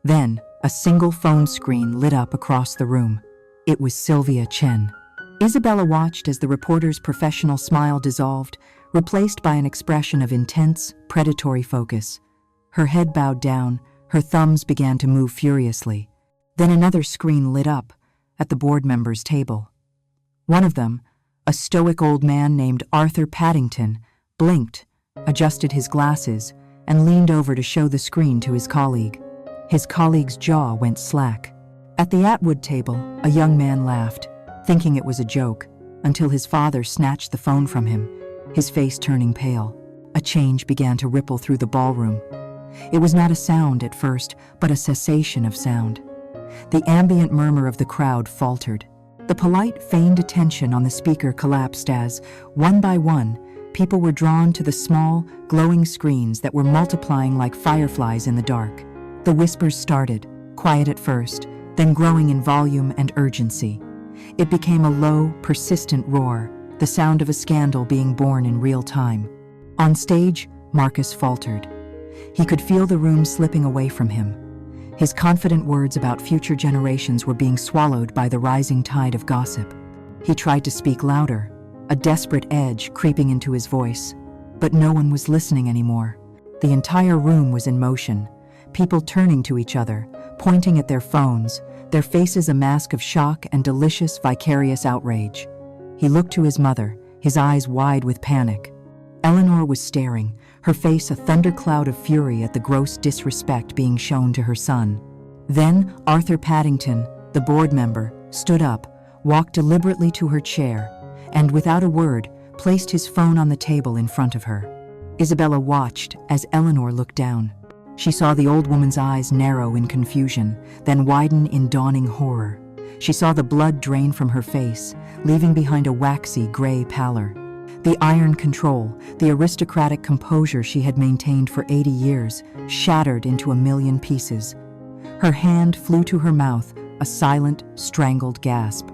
Then, a single phone screen lit up across the room. It was Sylvia Chen. Isabella watched as the reporter's professional smile dissolved, replaced by an expression of intense, predatory focus. Her head bowed down, her thumbs began to move furiously. Then another screen lit up, at the board members' table. One of them, a stoic old man named Arthur Paddington, blinked, adjusted his glasses, and leaned over to show the screen to his colleague. His colleague's jaw went slack. At the Atwood table, a young man laughed, thinking it was a joke, until his father snatched the phone from him, his face turning pale. A change began to ripple through the ballroom. It was not a sound at first, but a cessation of sound. The ambient murmur of the crowd faltered. The polite, feigned attention on the speaker collapsed as, one by one, people were drawn to the small, glowing screens that were multiplying like fireflies in the dark. The whispers started, quiet at first, then growing in volume and urgency. It became a low, persistent roar, the sound of a scandal being born in real time. On stage, Marcus faltered. He could feel the room slipping away from him. His confident words about future generations were being swallowed by the rising tide of gossip. He tried to speak louder, a desperate edge creeping into his voice. But no one was listening anymore. The entire room was in motion, people turning to each other, pointing at their phones, their faces a mask of shock and delicious, vicarious outrage. He looked to his mother, his eyes wide with panic. Eleanor was staring, her face a thundercloud of fury at the gross disrespect being shown to her son. Then Arthur Paddington, the board member, stood up, walked deliberately to her chair, and without a word, placed his phone on the table in front of her. Isabella watched as Eleanor looked down. She saw the old woman's eyes narrow in confusion, then widen in dawning horror. She saw the blood drain from her face, leaving behind a waxy gray pallor. The iron control, the aristocratic composure she had maintained for 80 years, shattered into a million pieces. Her hand flew to her mouth, a silent, strangled gasp.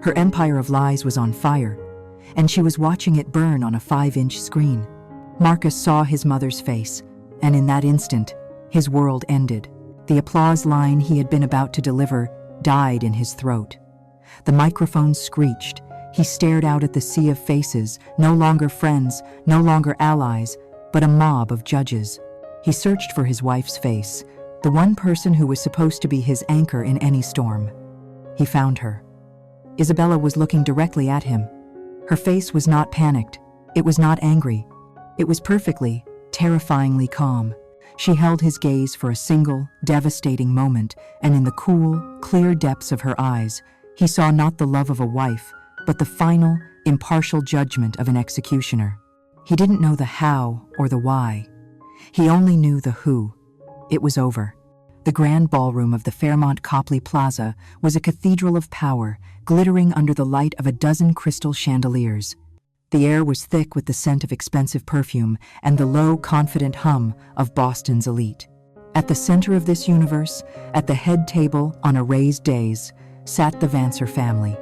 Her empire of lies was on fire, and she was watching it burn on a 5-inch screen. Marcus saw his mother's face, and in that instant, his world ended. The applause line he had been about to deliver died in his throat. The microphone screeched. He stared out at the sea of faces, no longer friends, no longer allies, but a mob of judges. He searched for his wife's face, the one person who was supposed to be his anchor in any storm. He found her. Isabella was looking directly at him. Her face was not panicked. It was not angry. It was perfectly, terrifyingly calm. She held his gaze for a single, devastating moment, and in the cool, clear depths of her eyes, he saw not the love of a wife, but the final, impartial judgment of an executioner. He didn't know the how or the why. He only knew the who. It was over. The grand ballroom of the Fairmont Copley Plaza was a cathedral of power, glittering under the light of a dozen crystal chandeliers. The air was thick with the scent of expensive perfume and the low, confident hum of Boston's elite. At the center of this universe, at the head table on a raised dais, sat the Vancer family.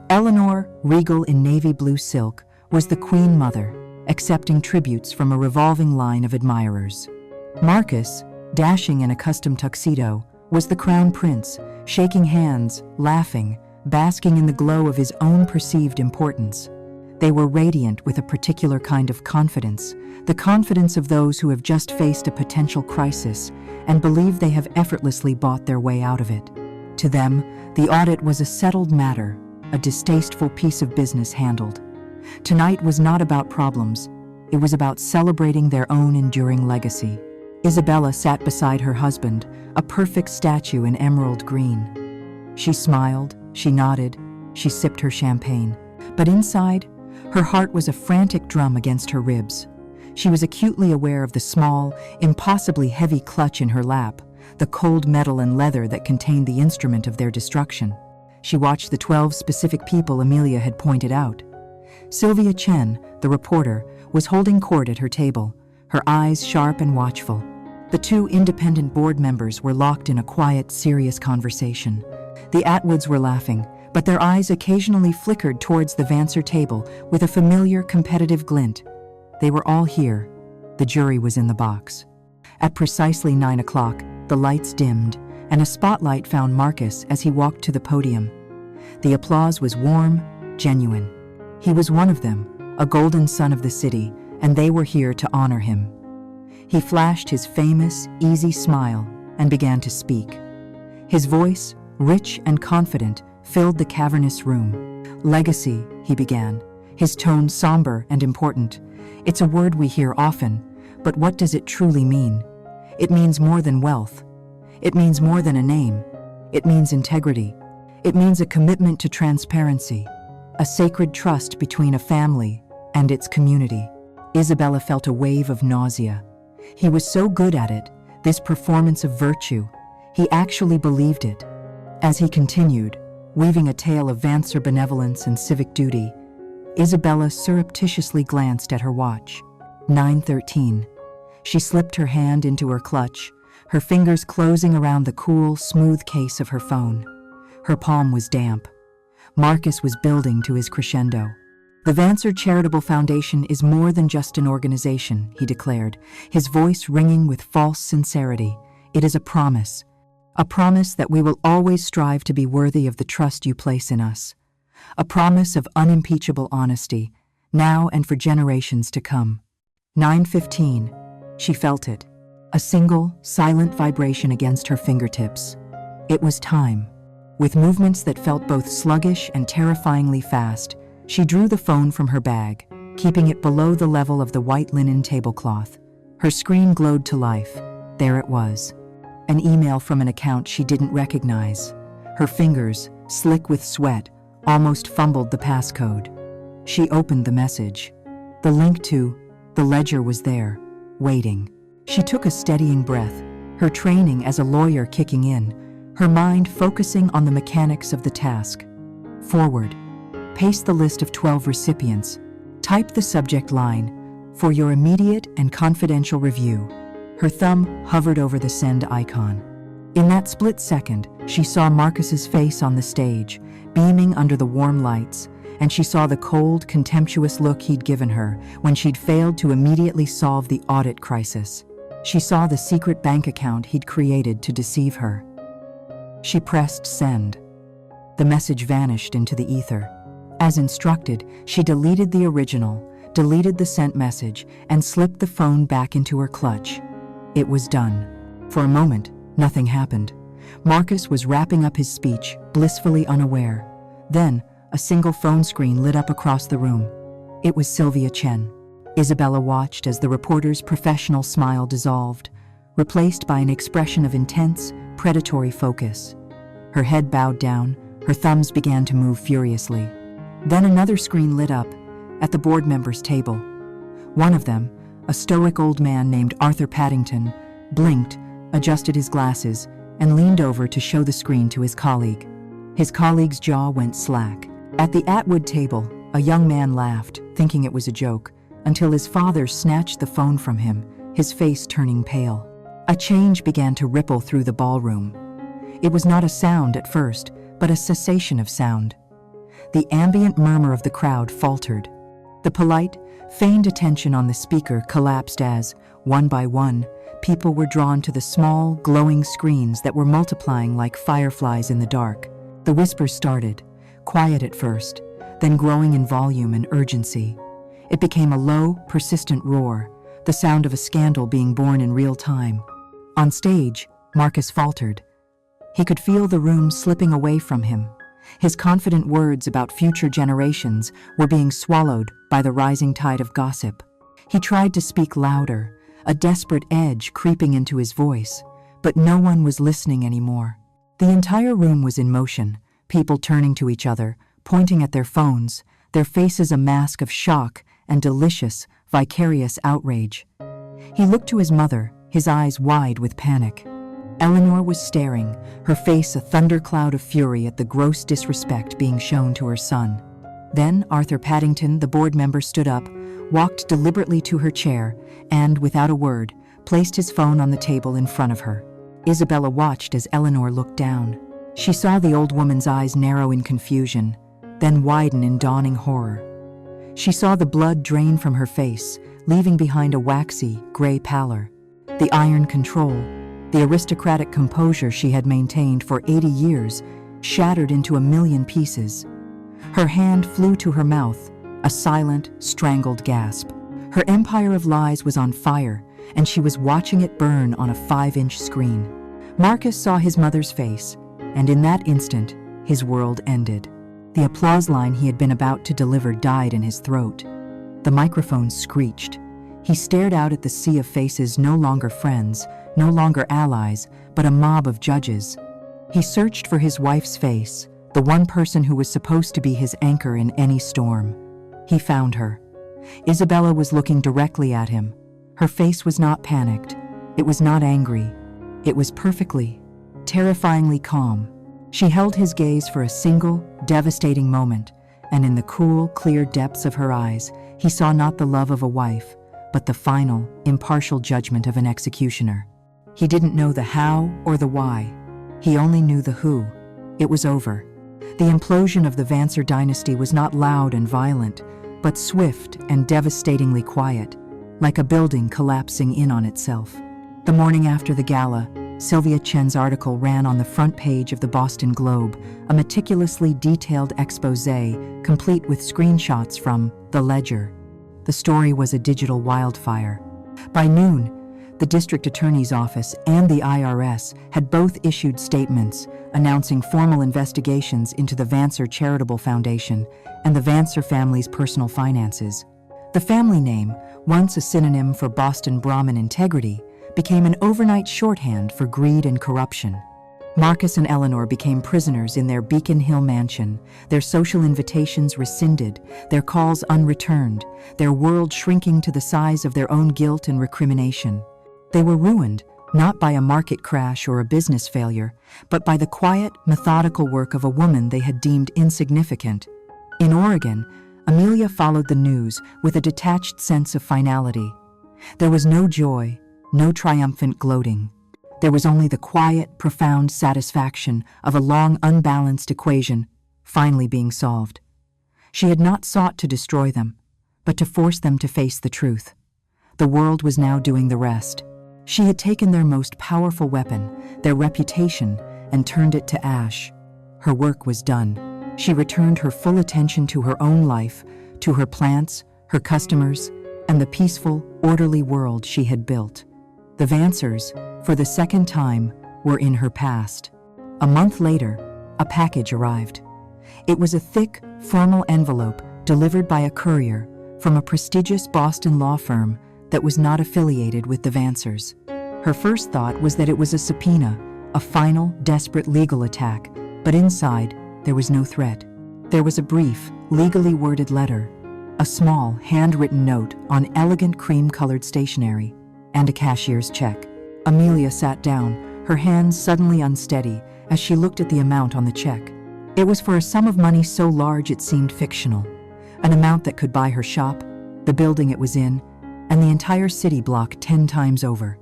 Eleanor, regal in navy blue silk, was the Queen Mother, accepting tributes from a revolving line of admirers. Marcus, dashing in a custom tuxedo, was the Crown Prince, shaking hands, laughing, basking in the glow of his own perceived importance. They were radiant with a particular kind of confidence, the confidence of those who have just faced a potential crisis and believe they have effortlessly bought their way out of it. To them, the audit was a settled matter, a distasteful piece of business handled. Tonight was not about problems. It was about celebrating their own enduring legacy. Isabella sat beside her husband, a perfect statue in emerald green. She smiled, she nodded, she sipped her champagne. But inside, her heart was a frantic drum against her ribs. She was acutely aware of the small, impossibly heavy clutch in her lap, the cold metal and leather that contained the instrument of their destruction. She watched the 12 specific people Amelia had pointed out. Sylvia Chen, the reporter, was holding court at her table, her eyes sharp and watchful. The 2 independent board members were locked in a quiet, serious conversation. The Atwoods were laughing, but their eyes occasionally flickered towards the Vancer table with a familiar, competitive glint. They were all here. The jury was in the box. At precisely 9 o'clock, the lights dimmed, and a spotlight found Marcus as he walked to the podium. The applause was warm, genuine. He was one of them, a golden son of the city, and they were here to honor him. He flashed his famous, easy smile and began to speak. His voice, rich and confident, filled the cavernous room. Legacy, he began, his tone somber and important. It's a word we hear often, but what does it truly mean? It means more than wealth. It means more than a name. It means integrity. It means a commitment to transparency, a sacred trust between a family and its community. Isabella felt a wave of nausea. He was so good at it, this performance of virtue. He actually believed it. As he continued, weaving a tale of Vancer benevolence and civic duty, Isabella surreptitiously glanced at her watch. 9:13. She slipped her hand into her clutch, her fingers closing around the cool, smooth case of her phone. Her palm was damp. Marcus was building to his crescendo. The Vancer Charitable Foundation is more than just an organization, he declared, his voice ringing with false sincerity. It is a promise that we will always strive to be worthy of the trust you place in us. A promise of unimpeachable honesty, now and for generations to come. 9:15. She felt it, a single, silent vibration against her fingertips. It was time. With movements that felt both sluggish and terrifyingly fast, she drew the phone from her bag, keeping it below the level of the white linen tablecloth. Her screen glowed to life. There it was. An email from an account she didn't recognize. Her fingers, slick with sweat, almost fumbled the passcode. She opened the message. The link to the ledger was there, waiting. She took a steadying breath, her training as a lawyer kicking in, her mind focusing on the mechanics of the task. Forward. Paste the list of 12 recipients. Type the subject line, "For your immediate and confidential review." Her thumb hovered over the send icon. In that split second, she saw Marcus's face on the stage, beaming under the warm lights, and she saw the cold, contemptuous look he'd given her when she'd failed to immediately solve the audit crisis. She saw the secret bank account he'd created to deceive her. She pressed send. The message vanished into the ether. As instructed, she deleted the original, deleted the sent message, and slipped the phone back into her clutch. It was done. For a moment, nothing happened. Marcus was wrapping up his speech, blissfully unaware. Then, a single phone screen lit up across the room. It was Sylvia Chen. Isabella watched as the reporter's professional smile dissolved. replaced by an expression of intense, predatory focus. Her head bowed down, her thumbs began to move furiously. Then another screen lit up, at the board members' table. One of them, a stoic old man named Arthur Paddington, blinked, adjusted his glasses, and leaned over to show the screen to his colleague. His colleague's jaw went slack. At the Atwood table, a young man laughed, thinking it was a joke, until his father snatched the phone from him, his face turning pale. A change began to ripple through the ballroom. It was not a sound at first, but a cessation of sound. The ambient murmur of the crowd faltered. The polite, feigned attention on the speaker collapsed as, one by one, people were drawn to the small, glowing screens that were multiplying like fireflies in the dark. The whispers started, quiet at first, then growing in volume and urgency. It became a low, persistent roar, the sound of a scandal being born in real time. On stage, Marcus faltered. He could feel the room slipping away from him. His confident words about future generations were being swallowed by the rising tide of gossip. He tried to speak louder, a desperate edge creeping into his voice, but no one was listening anymore. The entire room was in motion, people turning to each other, pointing at their phones, their faces a mask of shock and delicious, vicarious outrage. He looked to his mother, his eyes wide with panic. Eleanor was staring, her face a thundercloud of fury at the gross disrespect being shown to her son. Then Arthur Paddington, the board member, stood up, walked deliberately to her chair, and, without a word, placed his phone on the table in front of her. Isabella watched as Eleanor looked down. She saw the old woman's eyes narrow in confusion, then widen in dawning horror. She saw the blood drain from her face, leaving behind a waxy, gray pallor. The iron control, the aristocratic composure she had maintained for 80 years, shattered into a million pieces. Her hand flew to her mouth, a silent, strangled gasp. Her empire of lies was on fire, and she was watching it burn on a 5-inch screen. Marcus saw his mother's face, and in that instant, his world ended. The applause line he had been about to deliver died in his throat. The microphone screeched. He stared out at the sea of faces, no longer friends, no longer allies, but a mob of judges. He searched for his wife's face, the one person who was supposed to be his anchor in any storm. He found her. Isabella was looking directly at him. Her face was not panicked. It was not angry. It was perfectly, terrifyingly calm. She held his gaze for a single, devastating moment, and in the cool, clear depths of her eyes, he saw not the love of a wife, but the final, impartial judgment of an executioner. He didn't know the how or the why. He only knew the who. It was over. The implosion of the Vancer dynasty was not loud and violent, but swift and devastatingly quiet, like a building collapsing in on itself. The morning after the gala, Sylvia Chen's article ran on the front page of the Boston Globe, a meticulously detailed exposé, complete with screenshots from The Ledger. The story was a digital wildfire. By noon, the district attorney's office and the IRS had both issued statements announcing formal investigations into the Vancer Charitable Foundation and the Vancer family's personal finances. The family name, once a synonym for Boston Brahmin integrity, became an overnight shorthand for greed and corruption. Marcus and Eleanor became prisoners in their Beacon Hill mansion, their social invitations rescinded, their calls unreturned, their world shrinking to the size of their own guilt and recrimination. They were ruined, not by a market crash or a business failure, but by the quiet, methodical work of a woman they had deemed insignificant. In Oregon, Amelia followed the news with a detached sense of finality. There was no joy, no triumphant gloating. There was only the quiet, profound satisfaction of a long, unbalanced equation finally being solved. She had not sought to destroy them, but to force them to face the truth. The world was now doing the rest. She had taken their most powerful weapon, their reputation, and turned it to ash. Her work was done. She returned her full attention to her own life, to her plants, her customers, and the peaceful, orderly world she had built. The Vancers, for the second time, were in her past. A month later, a package arrived. It was a thick, formal envelope delivered by a courier from a prestigious Boston law firm that was not affiliated with the Vancers. Her first thought was that it was a subpoena, a final, desperate legal attack, but inside, there was no threat. There was a brief, legally worded letter, a small, handwritten note on elegant cream-colored stationery, and a cashier's check. Amelia sat down, her hands suddenly unsteady as she looked at the amount on the check. It was for a sum of money so large it seemed fictional, an amount that could buy her shop, the building it was in, and the entire city block 10 times over.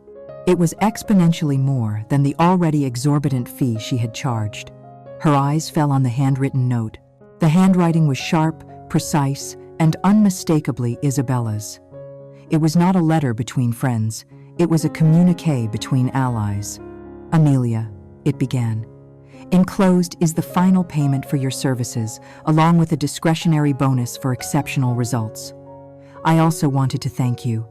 It was exponentially more than the already exorbitant fee she had charged. Her eyes fell on the handwritten note. The handwriting was sharp, precise, and unmistakably Isabella's. It was not a letter between friends, it was a communiqué between allies. "Amelia," it began, "enclosed is the final payment for your services, along with a discretionary bonus for exceptional results. I also wanted to thank you.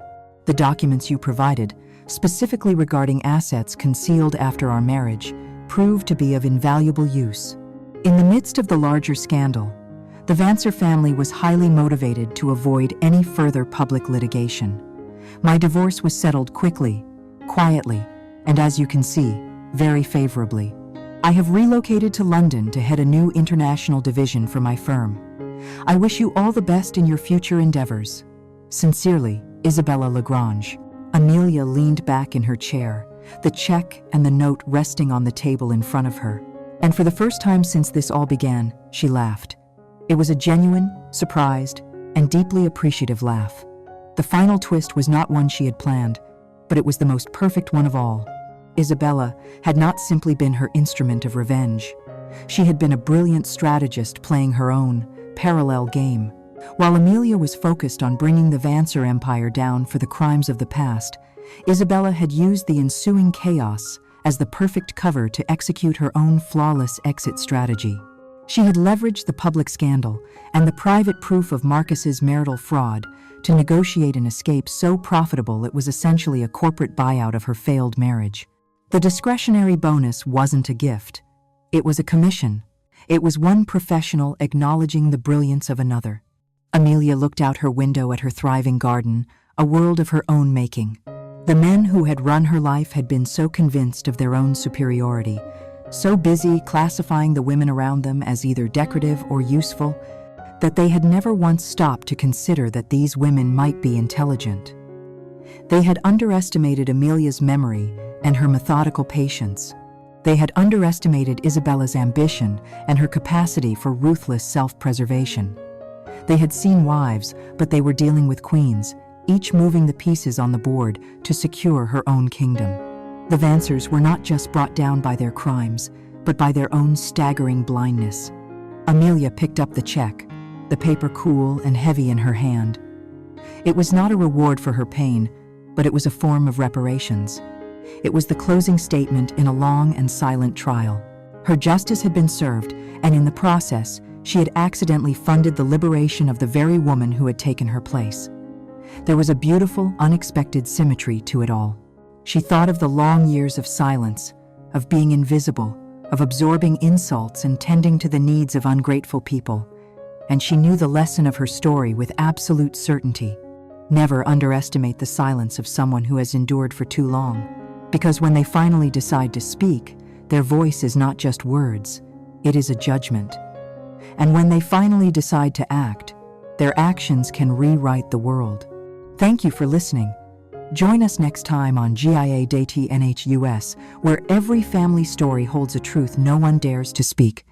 The documents you provided, specifically regarding assets concealed after our marriage, proved to be of invaluable use." In the midst of the larger scandal, the Vancer family was highly motivated to avoid any further public litigation. My divorce was settled quickly, quietly, and as you can see, very favorably. I have relocated to London to head a new international division for my firm. I wish you all the best in your future endeavors. Sincerely, Isabella Lagrange. Amelia leaned back in her chair, the check and the note resting on the table in front of her. And for the first time since this all began, she laughed. It was a genuine, surprised, and deeply appreciative laugh. The final twist was not one she had planned, but it was the most perfect one of all. Isabella had not simply been her instrument of revenge. She had been a brilliant strategist playing her own, parallel game. While Amelia was focused on bringing the Vancer empire down for the crimes of the past, Isabella had used the ensuing chaos as the perfect cover to execute her own flawless exit strategy. She had leveraged the public scandal and the private proof of Marcus's marital fraud to negotiate an escape so profitable it was essentially a corporate buyout of her failed marriage. The discretionary bonus wasn't a gift. It was a commission. It was one professional acknowledging the brilliance of another. Amelia looked out her window at her thriving garden, a world of her own making. The men who had run her life had been so convinced of their own superiority, so busy classifying the women around them as either decorative or useful, that they had never once stopped to consider that these women might be intelligent. They had underestimated Amelia's memory and her methodical patience. They had underestimated Isabella's ambition and her capacity for ruthless self-preservation. They had seen wives, but they were dealing with queens, each moving the pieces on the board to secure her own kingdom. The Vancers were not just brought down by their crimes, but by their own staggering blindness. Amelia picked up the check, the paper cool and heavy in her hand. It was not a reward for her pain, but it was a form of reparations. It was the closing statement in a long and silent trial. Her justice had been served, and in the process, she had accidentally funded the liberation of the very woman who had taken her place. There was a beautiful, unexpected symmetry to it all. She thought of the long years of silence, of being invisible, of absorbing insults and tending to the needs of ungrateful people, and she knew the lesson of her story with absolute certainty. Never underestimate the silence of someone who has endured for too long, because when they finally decide to speak, their voice is not just words, it is a judgment. And when they finally decide to act, their actions can rewrite the world. Thank you for listening. Join us next time on GIA Day TNHUS, where every family story holds a truth no one dares to speak.